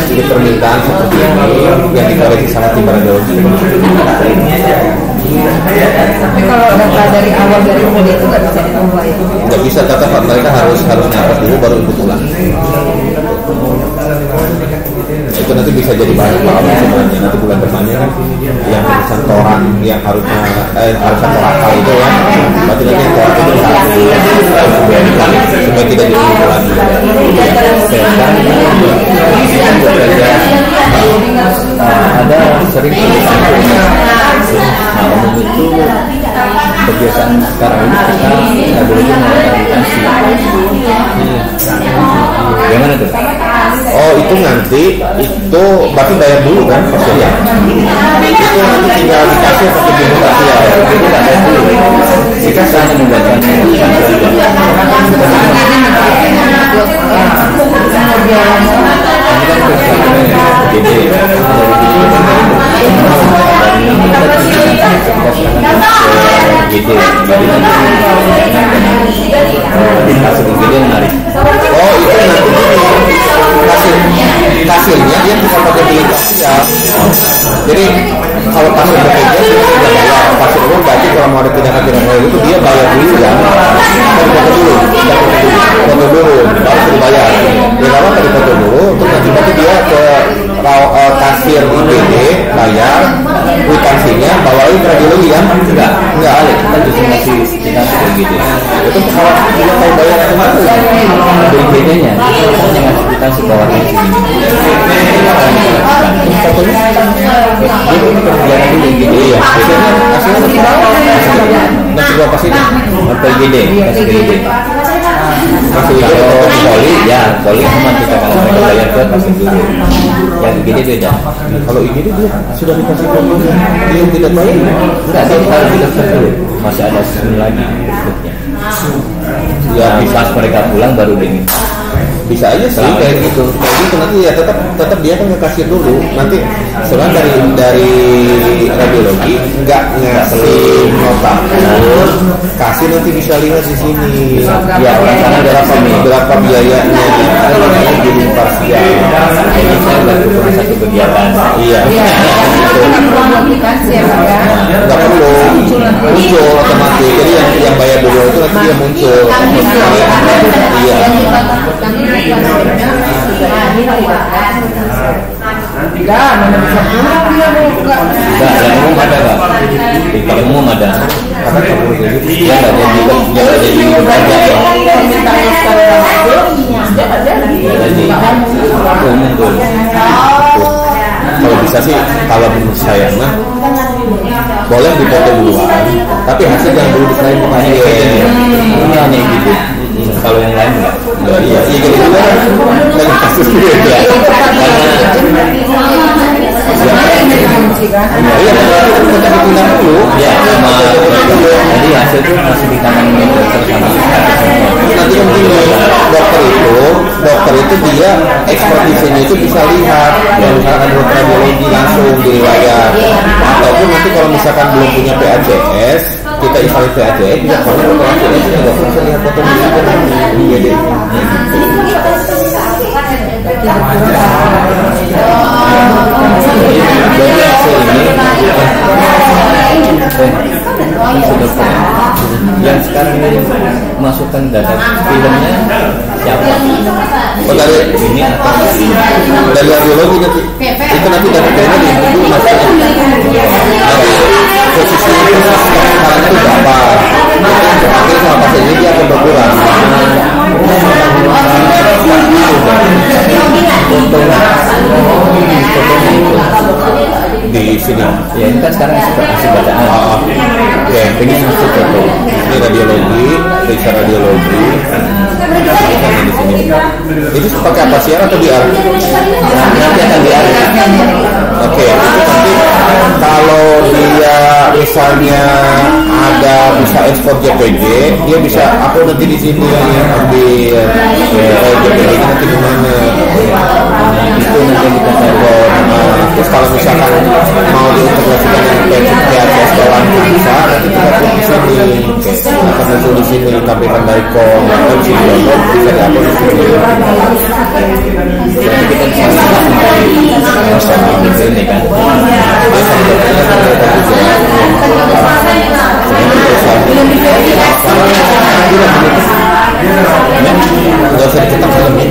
sih di permintaan seperti ini yang dikoreksi sama tim radiologi.
Tapi kalau data dari awal dari umum itu nggak bisa diubah ya?
Nggak bisa, tetap mereka harus nyapres dulu baru input ulang. Itu nanti bisa jadi bahan sebenarnya nanti bulan depannya kan yang urusan toran yang harusnya torakal itu ya, berarti nanti yang torak itu supaya tidak diulang lagi.
ada sering umum itu kebiasaan sekarang ini kita radiologi melakukan gimana tuh?
Oh itu nanti itu berarti bayar dulu kan pasti ya. Itu nanti tinggal dikasih pakai bimbing pasti ya. Itu nggak bayar dulu.
Jika saya membuatkan
Oh itu nanti hasilnya dia bisa pakai bilik sosial. Jadi kalau pasien bekerja sudah bayar, pasien umum berarti kalau mau ada tindakan itu dia bayar dulu ya. Foto dulu, baru suruh bayar. Ya kalau tadi foto dulu, terus nanti berarti dia ke kasir IGD bayar, kwitansinya bawain ke radiologi kan? Enggak ada.
kita justru masih kita gitu.
Itu kalau dia mau bayar kemana?
Dari bedanya, hanya kita sih bawa di sini.
Fotonya
Itu kerjaan dulu gitu ya.
hasilnya masih berapa sih?
Atau gede, kasih gede.
Masih
Kalau poli ya, poli cuma kita kalau mereka bayar ke kasih dulu. Yang gede beda.
kalau IGD dia sudah dikasih foto dia tidak bayar.
Enggak, dia harus daftar dulu. Masih ada sini lagi berikutnya.
Ya
Pas mereka pulang baru ini.
bisa aja sih kayak gitu nanti ya tetap dia kan ngekasih dulu nanti sebenarnya dari radiologi nggak ngasih nota kasih nanti bisa lihat di sini
Ya, orang sana
berapa biayanya namanya bimbing parsial.
Ini saya baru pernah satu kegiatan.
Iya
Kan perlu aplikasi ya Pak ya?
nggak perlu muncul otomatis jadi yang bayar dulu itu nanti dia muncul iya.
Enggak, mana bisa pulang dia buka.
Enggak, yang umum ada Pak. Yang umum ada. Dia nggak jadi umum tuh.
Kalau bisa sih kalau menurut saya mah boleh dipoto duluan tapi hasil jangan dulu diserahin ke pasien.
Ini hanya gitu. Kalau yang lain enggak.
Iya gitu juga kan kasus dia ya. Iya tetap ditunda dulu
Ya, sama jadi hasil itu masih di tangan dokter sama
nanti yang begini dokter itu dia ekspertisnya itu bisa lihat yang misalkan dokter radiologi langsung di layar
Ataupun nanti kalau misalkan belum punya PACS, kita invalid PACS, bisa connect ke PACS, ya dokter bisa lihat foto di IGD. Jadi hasil ini yang sekarang ini masukkan data filmnya siapa? Oh, dari ini dari radiologi nanti itu nanti data filmnya itu maksudnya dari posisi sekarang itu berapa? Nanti sama pasien ini dia akan berkurang. Di sini ya, ini kan sekarang masih bacaan. Ya, pengen masuk foto ini radiologi, periksa radiologi di sini. Itu pakai apa, siar atau DR? Nanti akan DR. Oke, nanti kalau dia misalnya ada bisa ekspor JPG, dia bisa aku nanti di sini ambil JPG nanti di mana? Itu nanti kita telepon. Terus kalau misalkan mau diintegrasikan dengan PACS bawaan bisa, nanti kita pun di sini. Akan muncul di sini tampilkan dari kom, atau di sini bisa diupload di sini. Jadi kita bisa di sini kan. Nggak usah dicetak filmnya.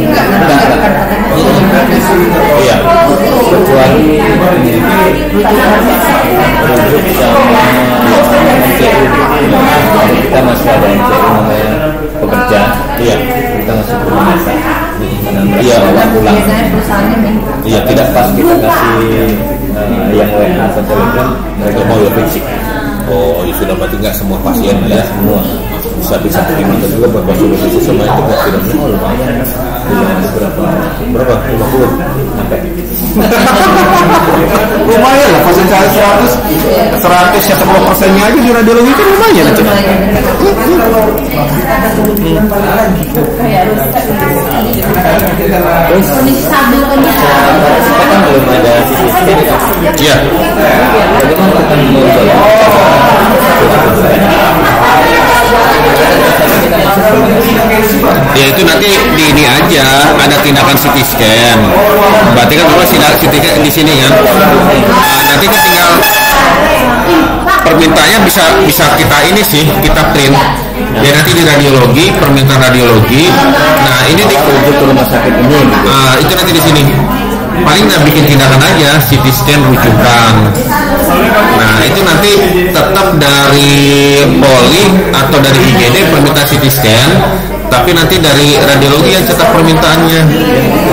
Iya. Kecuali rujuk sama MCU. Kita masih ada MCU namanya pekerja. Iya. Kita masih belum bisa. Iya, pulang. Iya, tidak pas kita kasih yang WA atau Telegram, mereka mau ya fisik. Oh, ya sudah, berarti nggak semua pasien ya, semua bisa terima juga beberapa solusi sama itu kan filmnya. Oh, lumayan. Berapa? 50 sampai.
Lumayan lah, pasien saya 100 ya 10%-nya aja di radiologi itu lumayan itu.
Terus kita kan belum ada CT kan?
Iya.
Bagaimana kita mencoba?
Ya itu nanti di ini aja ada tindakan CT scan. Berarti kan dulu CT scan di sini kan. Nanti kan tinggal permintaannya bisa kita ini sih, kita print. Ya nanti di radiologi, permintaan radiologi. Nah ini di
rumah sakit ini.
Itu nanti di sini. Paling nggak bikin tindakan aja, CT scan rujukan. Nah itu nanti tetap dari poli atau dari IGD permintaan CT scan, tapi nanti dari radiologi yang cetak permintaannya.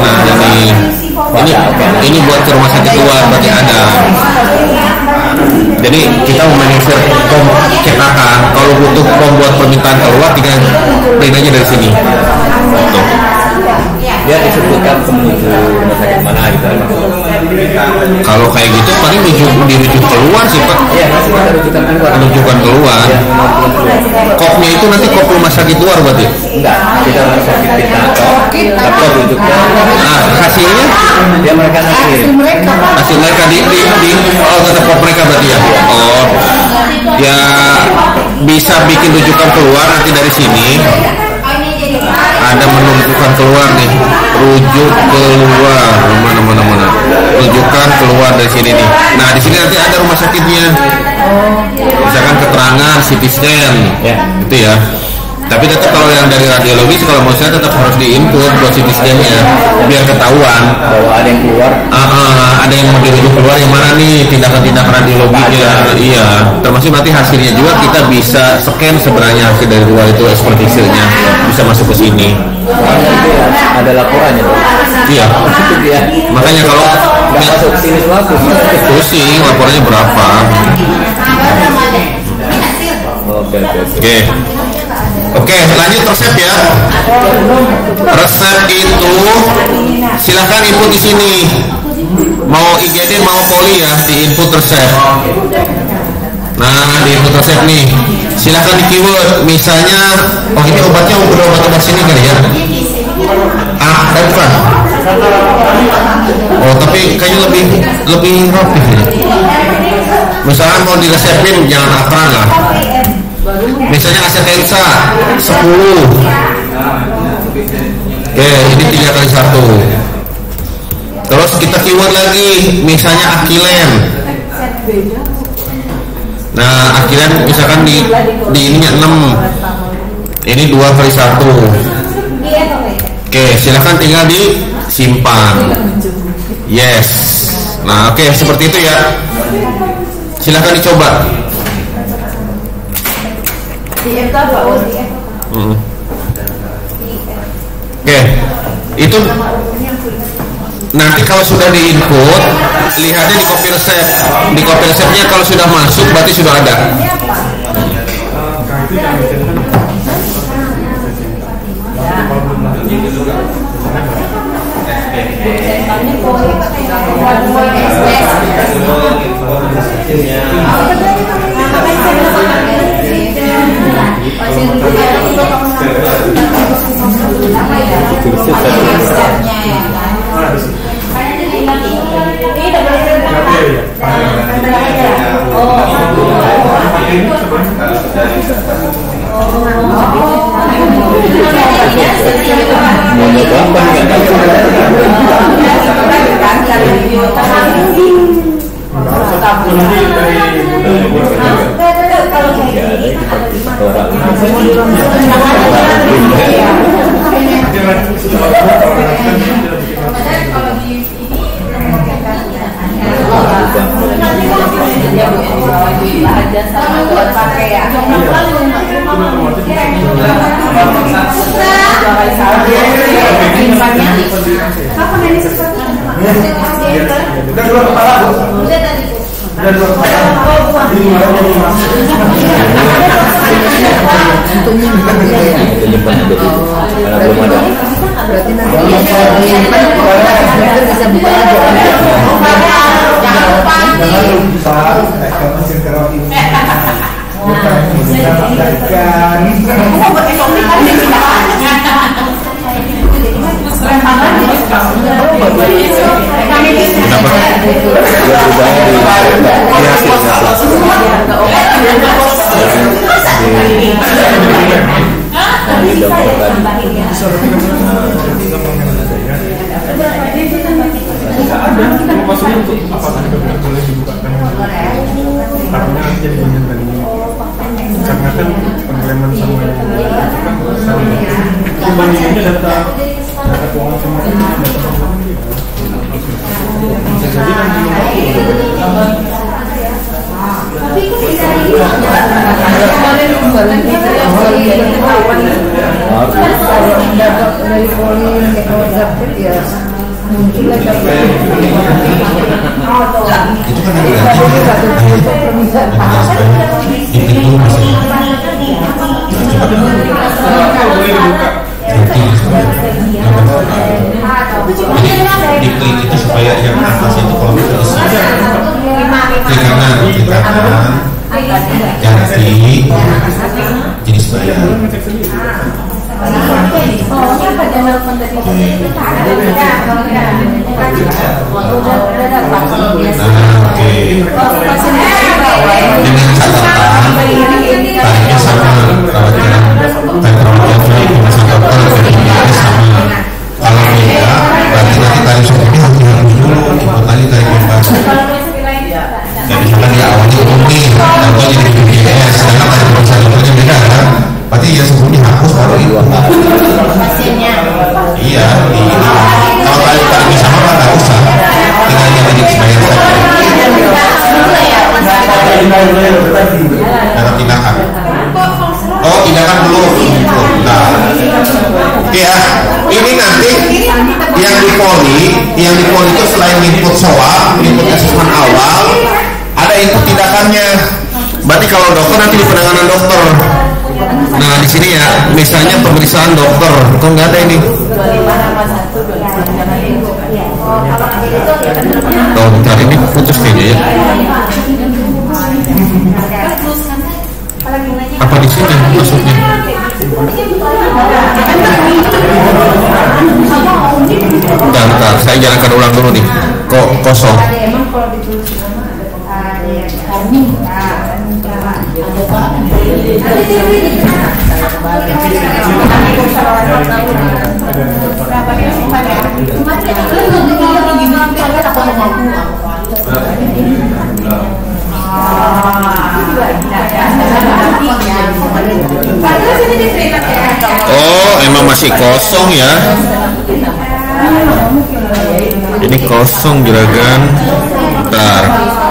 Nah ini buat ke rumah sakit luar berarti ada. Jadi kita memanage form cetakan. Kalau butuh form buat permintaan keluar, tinggal print aja dari sini. Gitu.
Dia disebutkan menuju rumah sakit mana gitu.
Kalau kayak gitu paling dirujuk keluar sih Pak.
Iya, nanti kita rujukan keluar.
Rujukan keluar. Kopnya itu nanti kop rumah sakit luar berarti?
Enggak, kita rumah sakit kita. Tapi rujuknya.
Nah hasilnya?
Dia mereka nanti.
Hasil mereka di tetap kop mereka berarti ya? Oh, ya bisa bikin rujukan keluar nanti dari sini. Ada menunjukkan keluar nih, rujuk keluar mana rujukan keluar dari sini nih. Nah di sini nanti ada rumah sakitnya, misalkan keterangan CT scan gitu ya. Tapi tetap kalau yang dari radiologis kalau mau saya tetap harus diinput buat CT scan-nya biar ketahuan
bahwa ada yang keluar.
Ada yang mau dirujuk keluar yang mana nih tindakan-tindakan radiologinya. Iya, termasuk nanti hasilnya juga kita bisa scan sebenarnya hasil dari luar itu ekspertisnya bisa masuk ke sini.
Ada laporannya dong.
Iya. Makanya kalau
nggak masuk ke sini semua
pusing laporannya berapa. Oke, lanjut resep ya. Resep itu silahkan input di sini. Mau IGD mau poli ya, di input resep. Nah, di input resep nih. Silahkan di keyword. Misalnya, oh ini obatnya obat sini kali ya. Bukan. Oh, tapi kayaknya lebih rapi ya. Misalnya mau diresepin jangan akran lah. Misalnya asetensa 10. Oke, ini 3 kali 1. Terus kita keyword lagi, misalnya akilen. Nah, akilen misalkan di ininya 6. Ini 2 kali 1. Oke, silahkan tinggal disimpan. Yes. Nah, oke, seperti itu ya. Silahkan dicoba. Oke, itu nanti kalau sudah di input, lihatnya di copy resep. Di copy resepnya kalau sudah masuk berarti sudah ada.
Berarti nanti bisa buka aja.
Karena kan pengklaman sama bandingannya data keuangan sama bisa jadi kan
dari polling ya mungkin lagi
itu kan diklik itu supaya yang atas itu kalau isi klik kanan ganti jenis bayar. Oke. Dengan catatan tarifnya sama perawatan dengan dokter sama. Kalau beda berarti nanti tarif sebelumnya harus dulu ikut lagi tarif yang baru. Jadi misalkan dia awalnya umum, contoh jadi BPJS, sedangkan tarif perusahaan dokternya beda kan? Berarti ya sebelumnya hapus baru itu. Iya, kalau tarifnya sama kan nggak usah, tinggal dia jenis bayar saja. Dalam tindakan. Oh, tindakan belum. Nah, oke ya. Ini nanti yang di poli itu selain input soal, input asesmen awal, ada input tindakannya. Berarti kalau dokter nanti di penanganan dokter. Nah di sini ya, misalnya pemeriksaan dokter, kok nggak ada ini? Oh, bentar ini putus kayaknya ya. Apa di sini maksudnya? Bentar, saya jalankan ulang dulu nih. Kok kosong?
Oh, emang masih kosong ya? Ini kosong juragan. Bentar,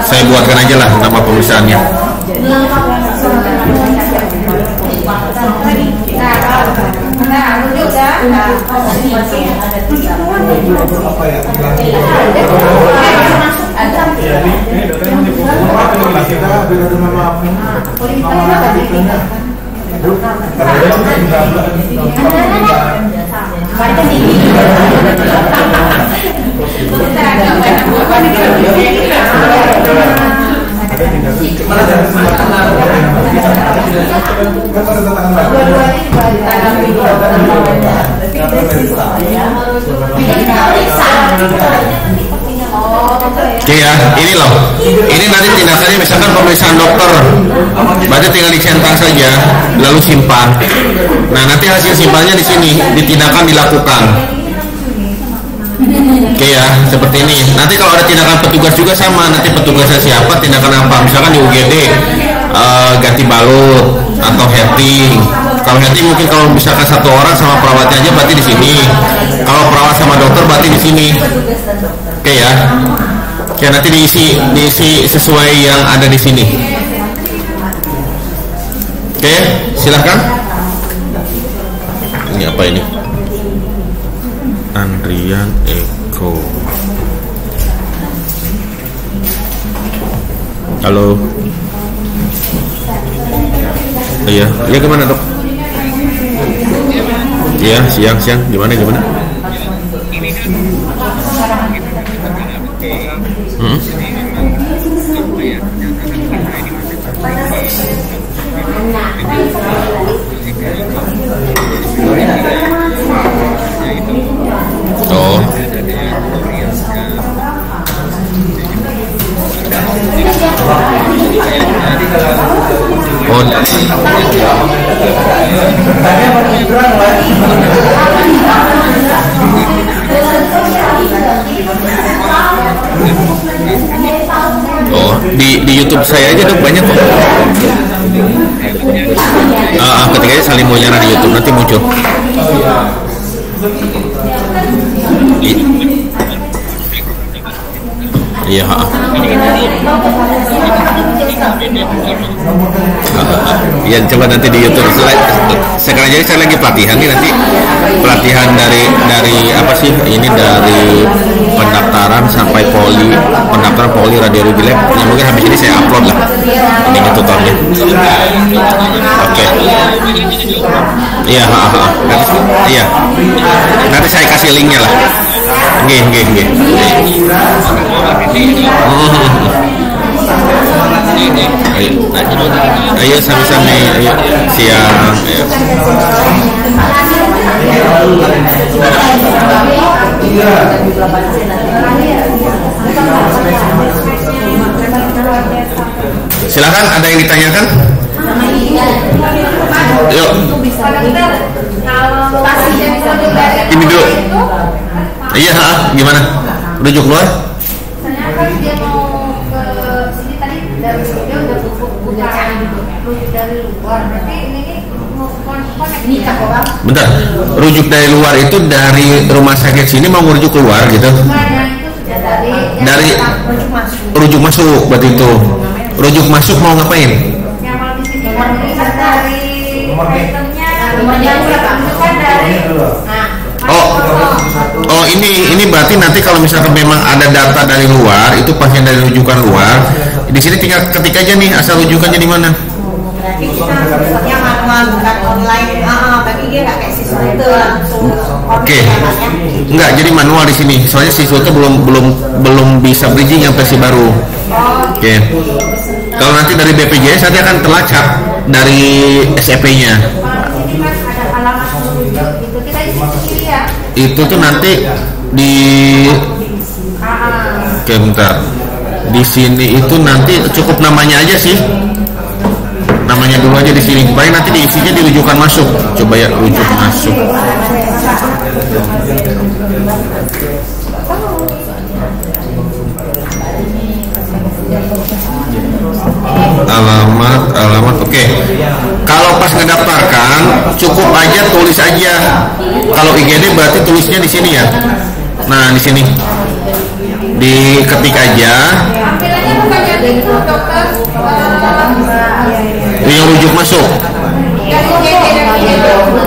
saya buatkan aja lah nama perusahaannya. Oke ya, ini loh. Ini nanti tindakannya misalkan pemeriksaan dokter, berarti tinggal dicentang saja, lalu simpan. Nah nanti hasil simpannya di sini, tindakan dilakukan. Oke ya, seperti ini. Nanti kalau ada tindakan petugas juga sama, nanti petugasnya siapa, tindakan apa. Misalkan di UGD ganti balut atau heading. Kalau heading mungkin kalau misalkan satu orang sama perawatnya aja berarti di sini. Kalau perawat sama dokter berarti di sini. Oke ya. Oke, nanti diisi sesuai yang ada di sini. Oke, silahkan. Ini apa ini? Andrian Eko. Halo. Iya, iya gimana dok? Iya, siang gimana? Oh. Oh, di YouTube saya aja dok banyak kok. Ketika aja Salim Mulyana di YouTube nanti muncul. Iya. Iya, coba nanti di YouTube. Sekarang jadi saya lagi pelatihan nih, nanti pelatihan dari apa sih? Ini dari pendaftaran sampai pendaftaran poli radiologi lab. Ya, mungkin habis ini saya upload lah. Ini tutornya. Oke. Iya, iya. Nanti saya kasih linknya lah. Nggih. Ayo sami-sami, ayo siang. Ayo. Silakan, ada yang ditanyakan? Yuk. Ini dulu. Iya, gimana? Rujuk keluar?
Soalnya kan dia mau ke sini tadi dari dia udah buka rujuk dari luar. Berarti ini mau konek nih Bang.
Bentar, rujuk dari luar itu dari rumah sakit sini mau merujuk keluar gitu?
Nah, itu sudah dari
rujuk masuk berarti itu. Rujuk masuk mau ngapain?
Yang mau di sini kan dari itemnya bukan dari
Oh ini berarti nanti kalau misalkan memang ada data dari luar itu pasien dari rujukan luar, di sini tinggal ketik aja nih asal rujukannya di mana.
Berarti kita yang manual bukan online. Bagi dia nggak kayak siswa itu langsung.
Oke. Enggak, jadi manual di sini. Soalnya siswa itu belum bisa bridging yang versi baru. Oke. Kalau nanti dari BPJS nanti akan terlacak dari SEP-nya.
Ini kan ada alamat rujuk gitu. Kita isi sendiri ya.
Itu tuh nanti di Oke, bentar. Di sini itu nanti cukup namanya aja sih. Namanya dulu aja di sini. Paling nanti diisinya di rujukan masuk. Coba ya rujuk masuk. Alamat. Oke. Kalau pas ngedaftarkan cukup aja tulis aja. Kalau IGD berarti tulisnya di sini ya. Nah, di sini. Diketik aja.
Tampilannya bukannya itu dokter.
Yang rujuk masuk.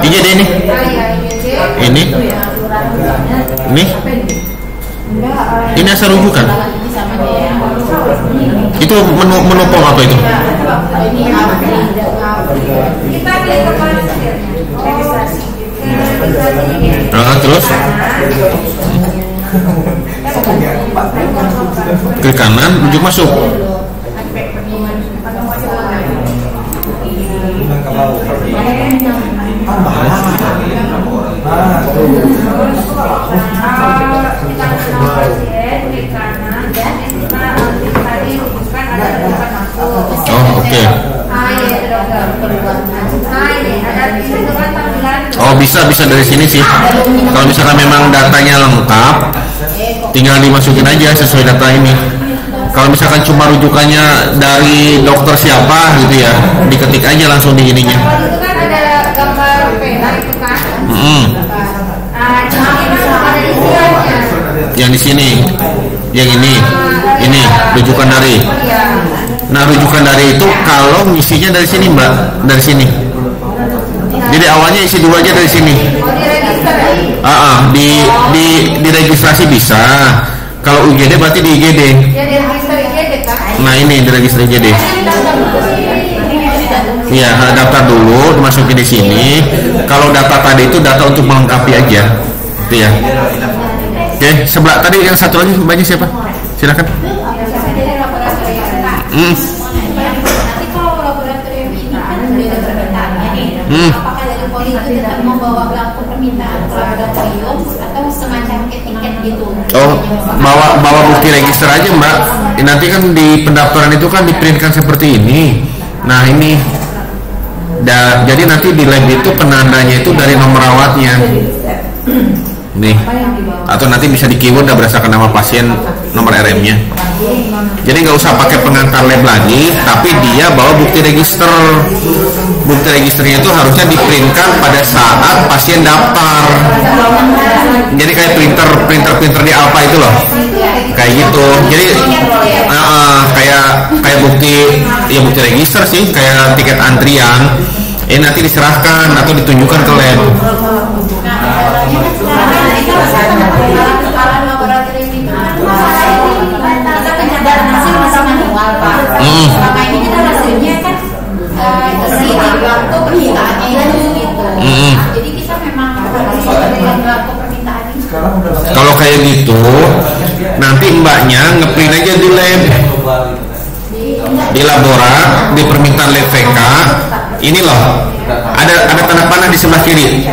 IGD ini. Ini. Ini asal rujukan. Itu menu pom apa itu?
Kita klik ke mana? Registrasi.
Terus klik kanan, rujuk masuk. Oh, oke. Oh, bisa dari sini sih. Kalau misalkan memang datanya lengkap, tinggal dimasukin aja sesuai data ini. Kalau misalkan cuma rujukannya dari dokter siapa gitu ya, diketik aja langsung di ininya.
Itu kan ada gambar pena itu kan. Ada isiannya.
Yang di sini, yang ini rujukan dari. Nah, rujukan dari itu kalau ngisinya dari sini Mbak, dari sini. Jadi awalnya isi dulu aja dari sini. Di registrasi bisa. Kalau UGD berarti di IGD. Nah, ini di registrasi IGD. Iya, daftar dulu, dimasukin di sini. Kalau data tadi itu data untuk melengkapi aja, gitu ya. Oke, sebelah tadi yang satu lagi mbaknya siapa? Silakan.
Nanti kalau laboratorium ini kan beda permintaannya nih. Apakah dari poli itu tetap membawa belangko permintaan ke laboratorium atau semacam etiket gitu?
Oh, bawa bukti register aja Mbak. Nanti kan di pendaftaran itu kan diprintkan seperti ini. Nah ini, jadi nanti di lab itu penandanya itu dari nomor rawatnya. Nih, atau nanti bisa di keyword berdasarkan nama pasien, nomor RM-nya. Jadi nggak usah pakai pengantar lab lagi, tapi dia bawa bukti register. Bukti registernya itu harusnya diprintkan pada saat pasien daftar. Jadi kayak printer di Alfa itu loh, kayak gitu. Jadi kayak bukti register sih, kayak tiket antrian. Ini nanti diserahkan atau ditunjukkan ke lab.
Selama ini kita hasilnya kan isi di belangko permintaannya itu gitu. Jadi kita memang harus dari belangko permintaan ini.
Kalau kayak gitu, nanti mbaknya ngeprint aja di lab, di labora, di permintaan lab VK. Ini loh, ada tanda panah di sebelah kiri.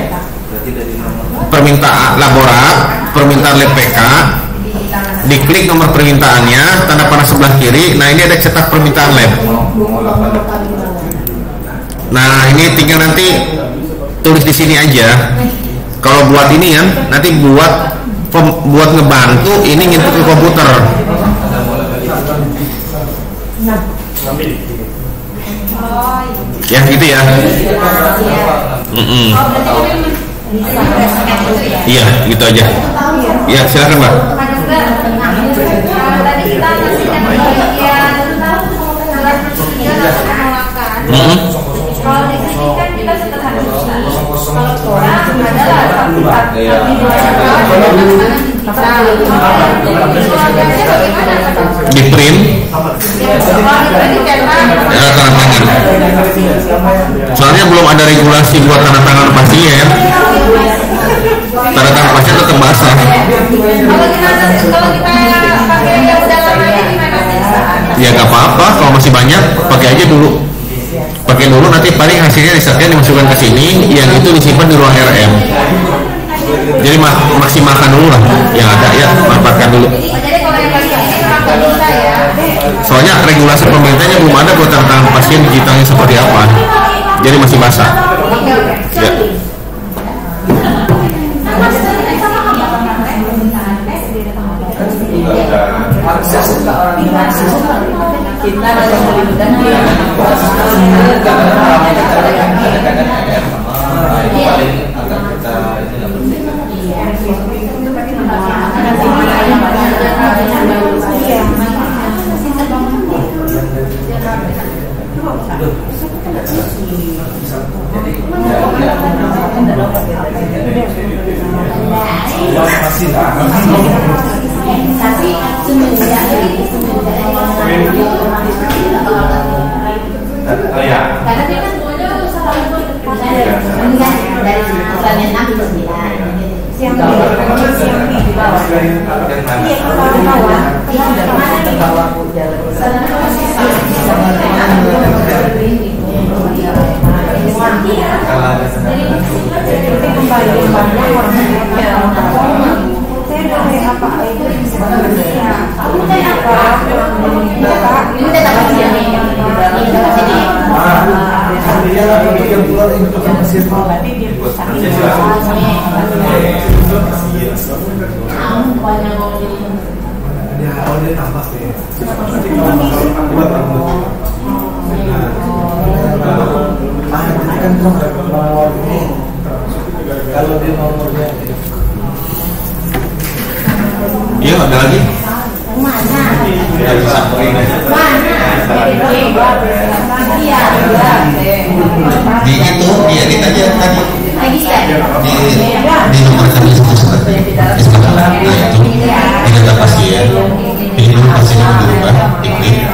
Permintaan labora, permintaan lab VK. Diklik nomor permintaannya, tanda panah sebelah kiri. Nah ini ada cetak permintaan lab. Nah ini tinggal nanti tulis di sini aja. Kalau buat ini kan, nanti buat ngebantu ini nginput ke komputer. Ya gitu ya. Iya gitu aja. Ya silakan Mbak.
Tadi kita masih ada bagian alat persetujuan atau penolakan. Kalau di sini kan kita sederhana. Kalau orang adalah
di print tanda tangan. Soalnya belum ada regulasi buat tanda tangan pasien. Tanda tangan pasien tetap basah.
Kalau kita pakai yang udah lama gimana sih?
Ya nggak apa-apa, kalau masih banyak pakai aja dulu. Pakai dulu, nanti paling hasilnya risetnya dimasukkan ke sini, yang itu disimpan di ruang RM. Jadi maksimalkan dulu lah yang ada ya, manfaatkan dulu.
Jadi kalau yang bagian ini
Soalnya regulasi pemerintahnya belum ada buat tentang pasien digitalnya seperti apa. Jadi masih basah. Ya.
Kita ada melibatkan tapi semenjak karena dia kan dari misalnya 6 ke 9 siang di bawah
kalau dia nomornya
Iya, ada lagi?
Mana?
Dari samping. Di itu, di edit aja tadi.
Lagi set.
Di nomor tadi itu nah itu di data pasien. Pilih dulu pasien yang dirubah, diklik.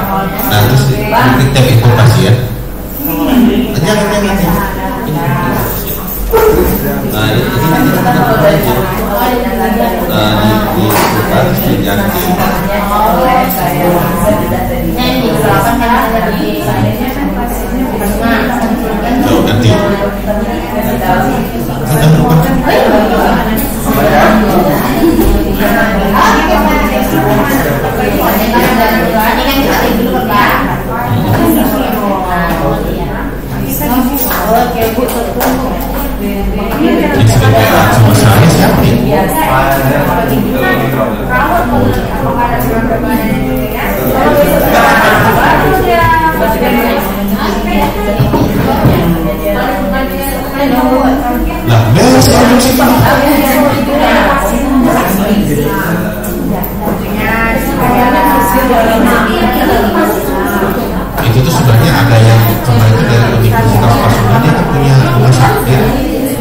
Nah terus diklik tab info pasien. Jangan. Nah ini diganti. Ganti. Sama saya siapin. Lah, itu tuh sebenarnya ada yang kemarin itu dari Universitas Pasundan, dia kan punya rumah sakit,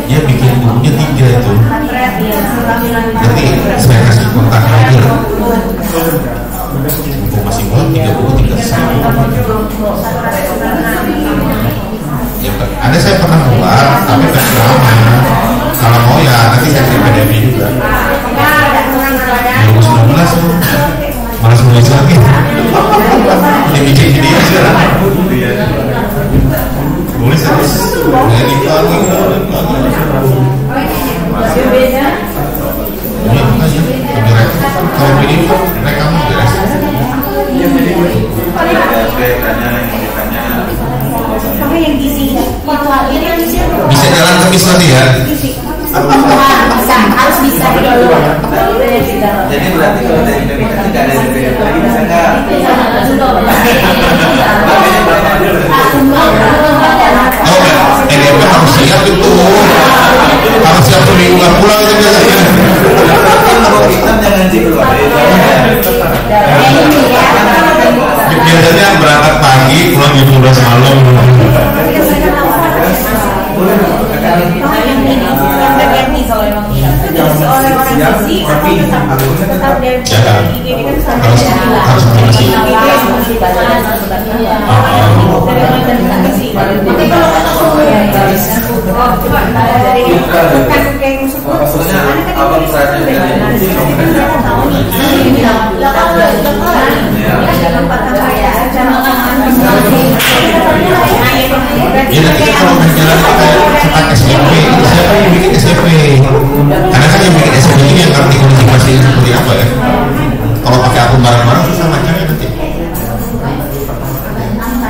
dia bikin bukunya 3 itu. Nanti saya kasih kontak lagi lah. Buku masih buat 3 buku 3 ya, ada saya pernah buat tapi versi lama. Kalau mau ya nanti saya kirim PDF juga. 2019 tuh malas nulis lagi. Dibikin video sekarang. Nulis terus edit lagi. Ini apa ya? Kalau ini rekam beres. Bisa jalan terus tadi ya?
Harus bisa.
jadi berarti kalau dari Indonesia tidak ada PDF lagi bisa nggak?
Oh, PDF harus siap itu. Harus siap tuh diulang-ulang itu biasanya.
Kalau hitam jangan dikeluarin.
Biasanya berangkat pagi, pulang jam 12 malam. Harus masih. Ya nanti kalau berjalan cetak SPP, siapa yang bikin SPP? Karena kan yang bikin SPP ini yang ngerti kondisi pasien seperti apa ya. Kalau pakai akun bareng-bareng susah macamnya nanti.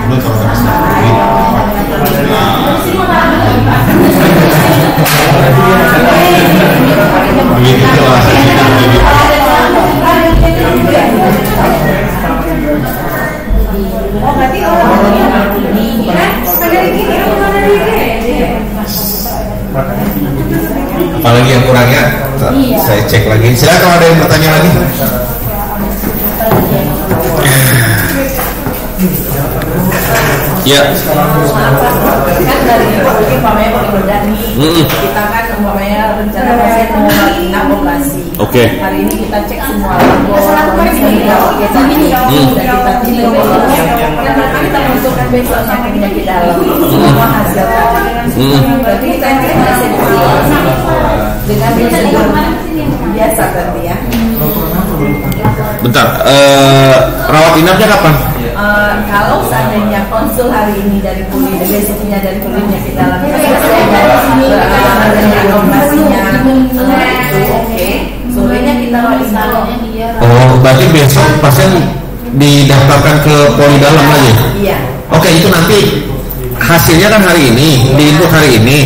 Lu kalau nggak bisa begitu lah, begitu. Apalagi yang kurangnya, saya cek lagi. Silakan kalau ada yang bertanya lagi.
Ya.
Kan dari mungkin umpamanya berbeda nih. Kita kan umpamanya rencana pasien mau inap operasi.
Oke.
Hari ini kita cek semua labor, sehingga oke tadi dan kita pilih kan berarti kita menentukan besoknya penyakit dalam semua hasil. Berarti kita cek hasil dengan prosedur biasa berarti ya.
Bentar, rawat inapnya kapan?
Kalau seandainya konsul hari ini dari kulit, besoknya dari kulit penyakit dalam, operasinya oke, sorenya kita
Oh, berarti besok pasien didaftarkan ke poli dalam lagi?
Iya.
Oke, itu nanti hasilnya kan hari ini, diinput hari ini.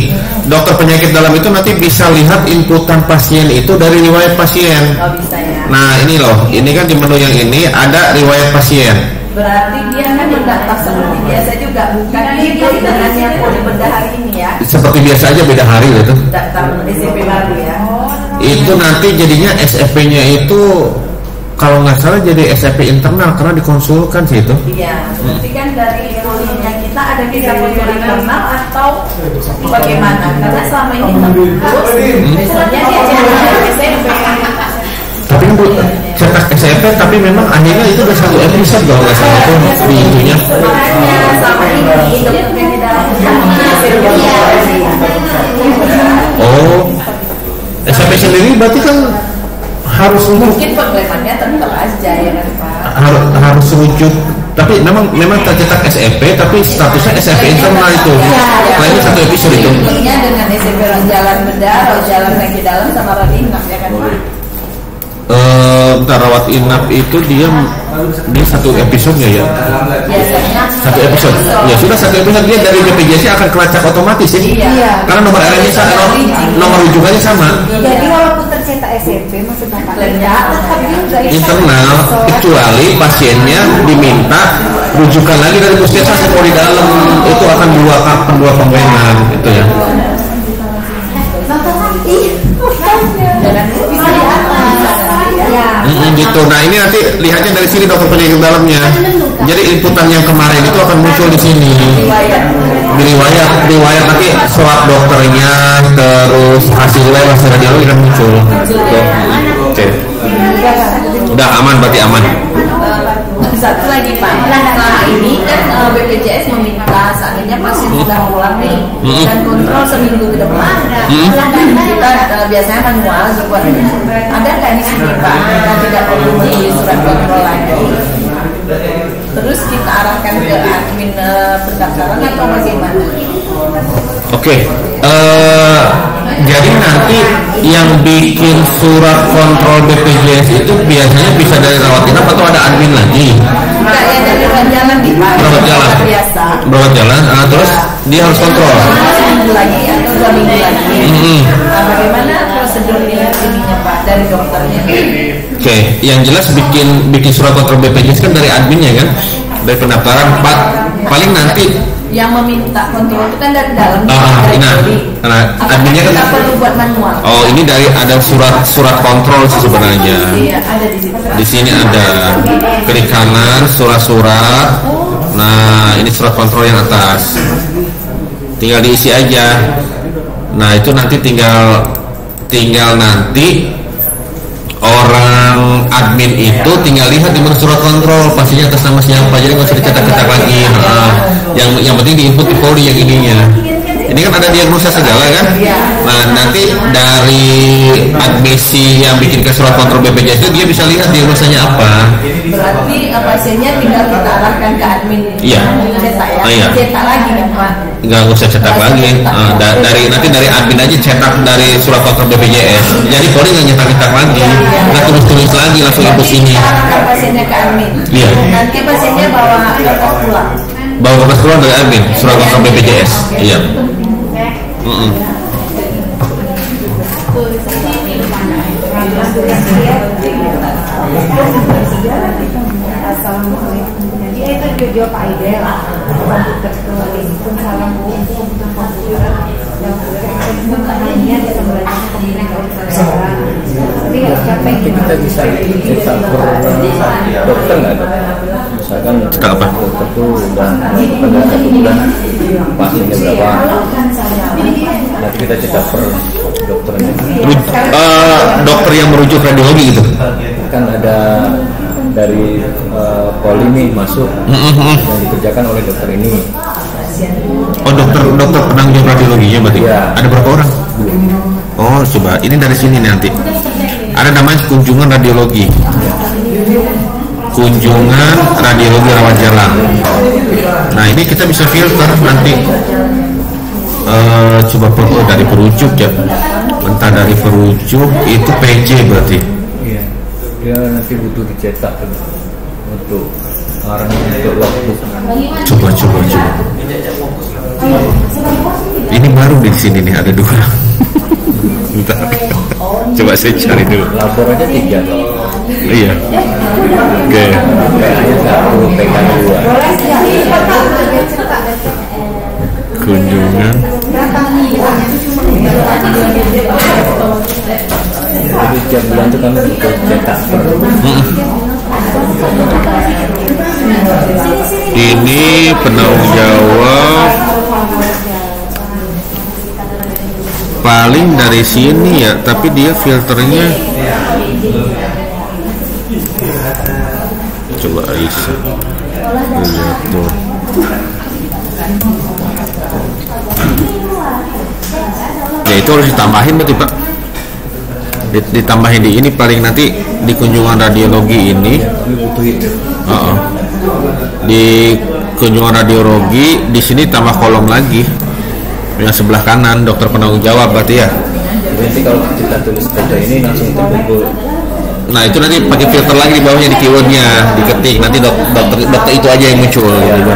Dokter penyakit dalam itu nanti bisa lihat inputan pasien itu dari riwayat pasien.
Oh, bisa ya.
Nah ini loh, ini kan di menu yang ini ada riwayat pasien.
Berarti dia kan mendaftar seperti biasa juga, bukan ikut dengan yang poli bedah hari ini ya.
Seperti biasa aja, beda hari gitu.
Daftar SCP baru ya.
Itu nanti jadinya SFP-nya itu kalau nggak salah jadi SFP internal karena dikonsulkan sih itu.
Iya, berarti kan dari polinya kita ada kita konsul internal atau bagaimana? Karena selama ini terus biasanya dia jadi SCP.
Tapi kan cetak SMP tapi memang akhirnya itu udah satu episode kalau nggak salah tuh di itunya.
Makanya selama ini dokternya di dalam
Oh, SMP sendiri berarti kan harus
mungkin pengalamannya tetap aja ya kan Pak.
harus rujuk. Tapi memang tercetak SMP tapi statusnya SMP internal itu. Lainnya satu episode itu.
Intinya dengan SMP jalan bedah, jalan kaki dalam sama rawat inap ya kan Pak.
Bentar, rawat inap itu dia satu episode ya?
Biasanya
Satu episode. Ya sudah satu episode dia dari BPJS akan kelacak otomatis ya.
Iya.
Karena nomor RN-nya sama, nomor rujukannya sama.
Jadi walaupun tercetak SMP maksud Bapak tetap juga
Internal kecuali pasiennya diminta rujukan lagi dari puskesmas atau di dalam itu akan dua pembenan itu ya.
dengan bisa di atas ya.
Gitu. Nah ini nanti lihatnya dari sini dokter penyakit dalamnya. Jadi inputan yang kemarin itu akan muncul di sini. Di riwayat nanti swab dokternya, terus hasil lab, hasil radiologi akan muncul. Oke. Udah aman, berarti aman.
Satu lagi Pak, selama ini kan BPJS meminta seandainya pasien sudah pulang nih dan kontrol seminggu ke depan. Kita biasanya manual juga. Ada nggak di sini Pak? Kita tidak perlu beli surat kontrol lagi. Terus kita arahkan ke admin pendaftaran atau bagaimana?
Oke. Jadi nanti yang bikin surat kontrol BPJS itu biasanya bisa dari rawat inap atau ada admin lagi?
Enggak ya, dari rawat jalan di Pak.
Rawat jalan.
Biasa.
Rawat jalan, terus dia harus kontrol.
Seminggu lagi atau 2 minggu lagi. Nah, bagaimana prosedur ininya Pak dari dokternya?
Oke, yang jelas bikin surat kontrol BPJS kan dari adminnya kan, dari pendaftaran. Paling nanti
yang meminta kontrol itu kan dari dalam.
Adminnya kan
kita perlu buat manual.
Oh, ini dari ada surat kontrol sih sebenarnya.
Iya, ada di sini.
Di sini ada klik kanan surat-surat. Nah, ini surat kontrol yang atas. Tinggal diisi aja. Nah, itu nanti tinggal nanti orang admin itu tinggal lihat di mana surat kontrol pastinya atas nama siapa, jadi nggak usah dicetak-cetak lagi. Yang penting diinput di poli yang ininya. Ini kan ada diagnosa segala kan. Nah nanti dari admisi yang bikin ke surat kontrol BPJS itu dia bisa lihat diagnosanya apa.
Berarti pasiennya tinggal kita arahkan ke admin.
Iya.
Cetak ya.
Iya.
Cetak lagi kan Pak?
Nggak usah cetak lagi. Nanti dari admin aja cetak dari surat kontrol BPJS. Jadi Polri nggak nyetak lagi, nggak tulis lagi, langsung input sini.
Arahkan pasiennya ke admin.
Iya.
Nanti pasiennya bawa kertas pulang.
Bawa kertas pulang dari admin surat kontrol BPJS. Iya.
Jadi itu juga Pak Aidel, komputer itu salam komputer dan bisa belajar komunikasi. Tapi siapa yang
kita bisa cetak per dokter nggak ada? Misalkan
cetak apa?
Dokter tuh udah pada 1 bulan pasiennya berapa? Nanti kita cetak per dokternya.
Dokter yang merujuk radiologi gitu.
Kan ada dari poli nih masuk yang dikerjakan oleh dokter ini.
Oh dokter penanggung radiologinya berarti?
Ya.
Ada berapa orang? Oh coba ini dari sini nanti. Ada namanya kunjungan radiologi. Kunjungan radiologi rawat jalan. Nah ini kita bisa filter nanti. Coba dari perujuk ya. Entah dari perujuk itu PJ berarti.
Iya. Dia nanti butuh dicetak untuk orang untuk waktu.
Coba. Ini baru di sini nih ada 2. Bentar. Coba saya cari dulu.
Lapor aja 3.
Iya. Oke.
PA-nya 1, PK 2.
Kunjungan.
Jadi tiap bulan itu kan butuh cetak per.
Ini penanggung jawab paling dari sini ya, tapi dia filternya coba Aisyah lihat tuh. Ya itu harus ditambahin berarti Pak. Ditambahin di ini paling nanti di kunjungan radiologi ini. Di kunjungan radiologi di sini tambah kolom lagi yang sebelah kanan dokter penanggung jawab berarti ya.
Nanti kalau kita tulis foto ini langsung terkumpul.
Nah itu nanti pakai filter lagi di bawahnya di keywordnya diketik nanti dokter itu aja yang muncul gitu.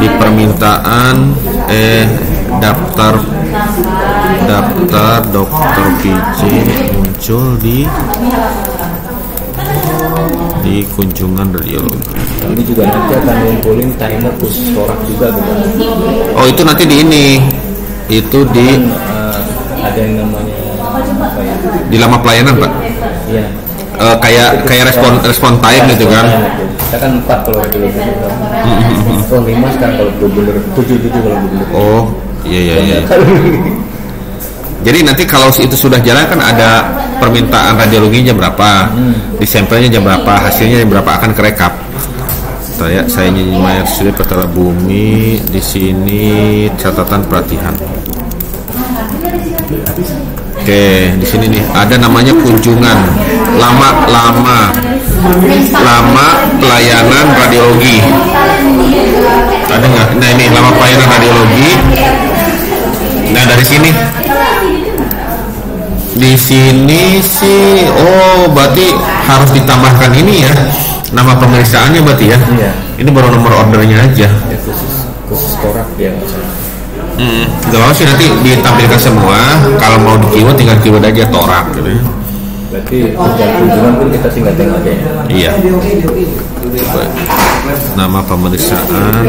Di permintaan daftar dokter PJ muncul di kunjungan radiologi.
Ini juga nanti akan ngumpulin timer khusus torak juga gitu.
Oh itu nanti di ini itu di
ada yang namanya apa ya?
Di lama pelayanan Pak.
Iya.
Kayak respon time gitu kan.
Kita kan 4 kalau radiologi. Oh 5 sekarang kalau bener 7 kalau bener.
Oh iya. Jadi nanti kalau itu sudah jalan kan ada permintaan radiologinya berapa, di sampelnya jam berapa, hasilnya jam berapa akan kerekap. Saya nyanyi mayat sudah petala bumi di sini catatan pelatihan. Oke, di sini nih ada namanya kunjungan lama pelayanan radiologi. Ada nggak? Nah ini lama pelayanan radiologi. Nah dari sini. Di sini sih, oh berarti harus ditambahkan ini ya, nama pemeriksaannya berarti ya.
Iya.
Ini baru nomor ordernya aja.
Ya, khusus torak dia.
Gak apa sih nanti ditampilkan semua. Kalau mau di keyword tinggal keyword aja torak. Gitu.
Berarti kunjungan pun kita singkatin aja ya.
Iya. Coba. Nama pemeriksaan.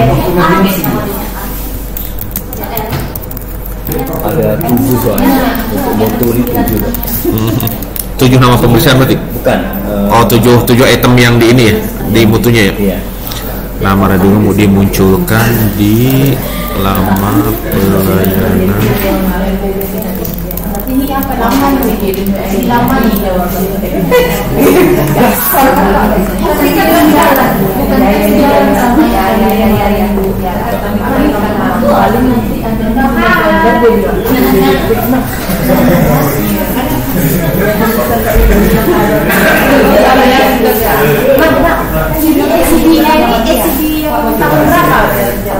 Ada 7 soalnya untuk mutu ini 7.
7 nama pemeriksaan berarti?
Bukan.
Oh 7 item yang di ini ya, di mutunya ya.
Iya.
Nama radio mau dimunculkan di lama pelayanan.
Ini apa lama nih? Lama nih. Bukan
tahun berapa?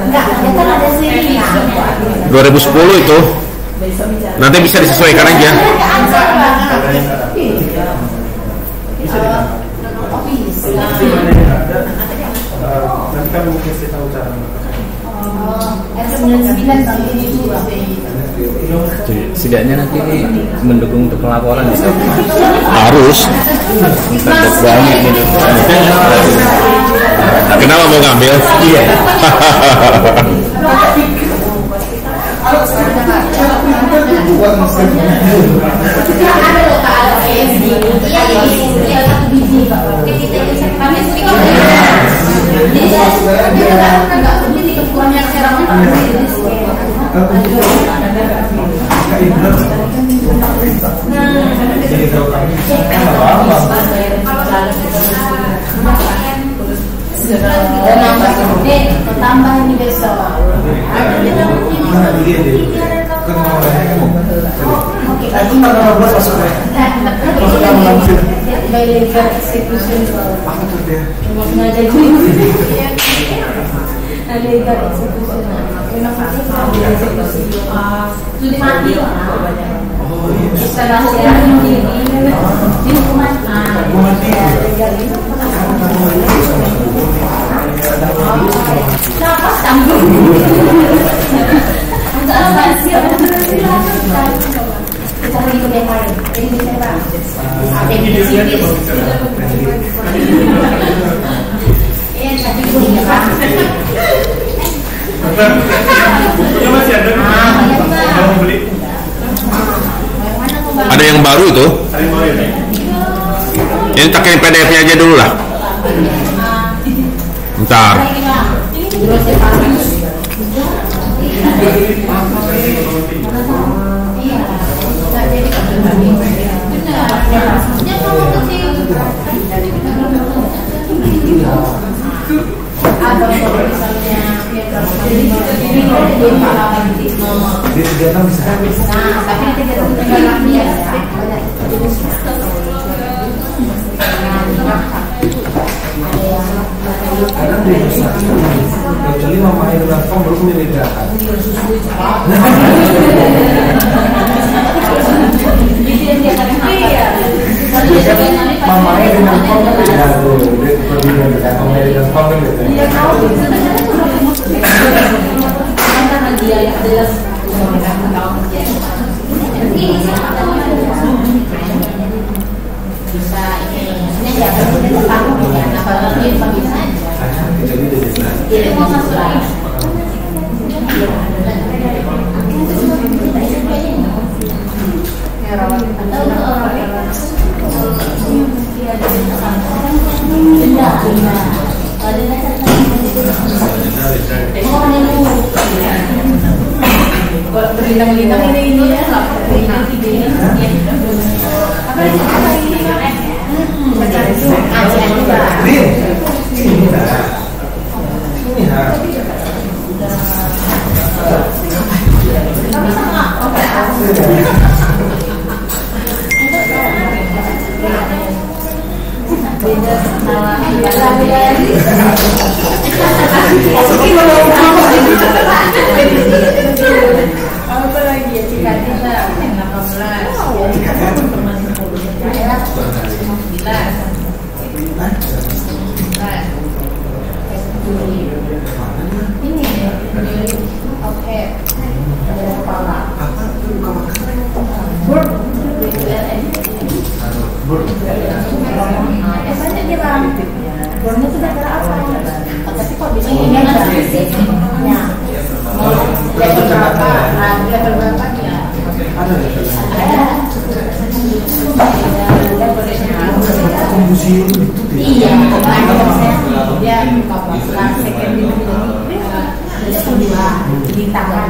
Enggak, dia kan ada serinya.
2010 itu. Nanti bisa disesuaikan aja.
Nanti kan mungkin saya tahu cara.
Setidaknya nanti ini mendukung untuk pelaporan bisa.
Harus.
Banyak gitu.
Kenapa mau ngambil?
Iya.
Tambah ini besok.
Ada yang baru itu. Ini pakai PDF-nya aja dulu lah. Bentar.
Kecuali mama air langsung baru membedakan. Mama air dengan kom beda tuh, perbedaan mama air dengan kom beda.
Berlintang-lintang ini ya, apa lagi ya, Cikatita 18 ini oke, ada kepala banyak dia bang, bornya itu gara apa? Tapi kok bisa ini ada fisiknya level berapa? Level berapa ya? Ada iya, dia second di tangan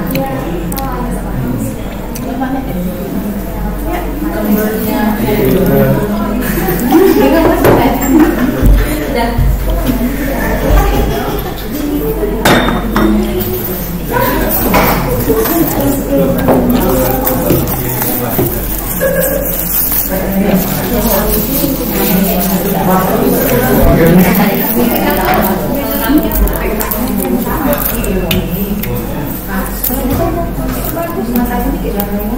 gambarnya
Bagus, matanya dikit.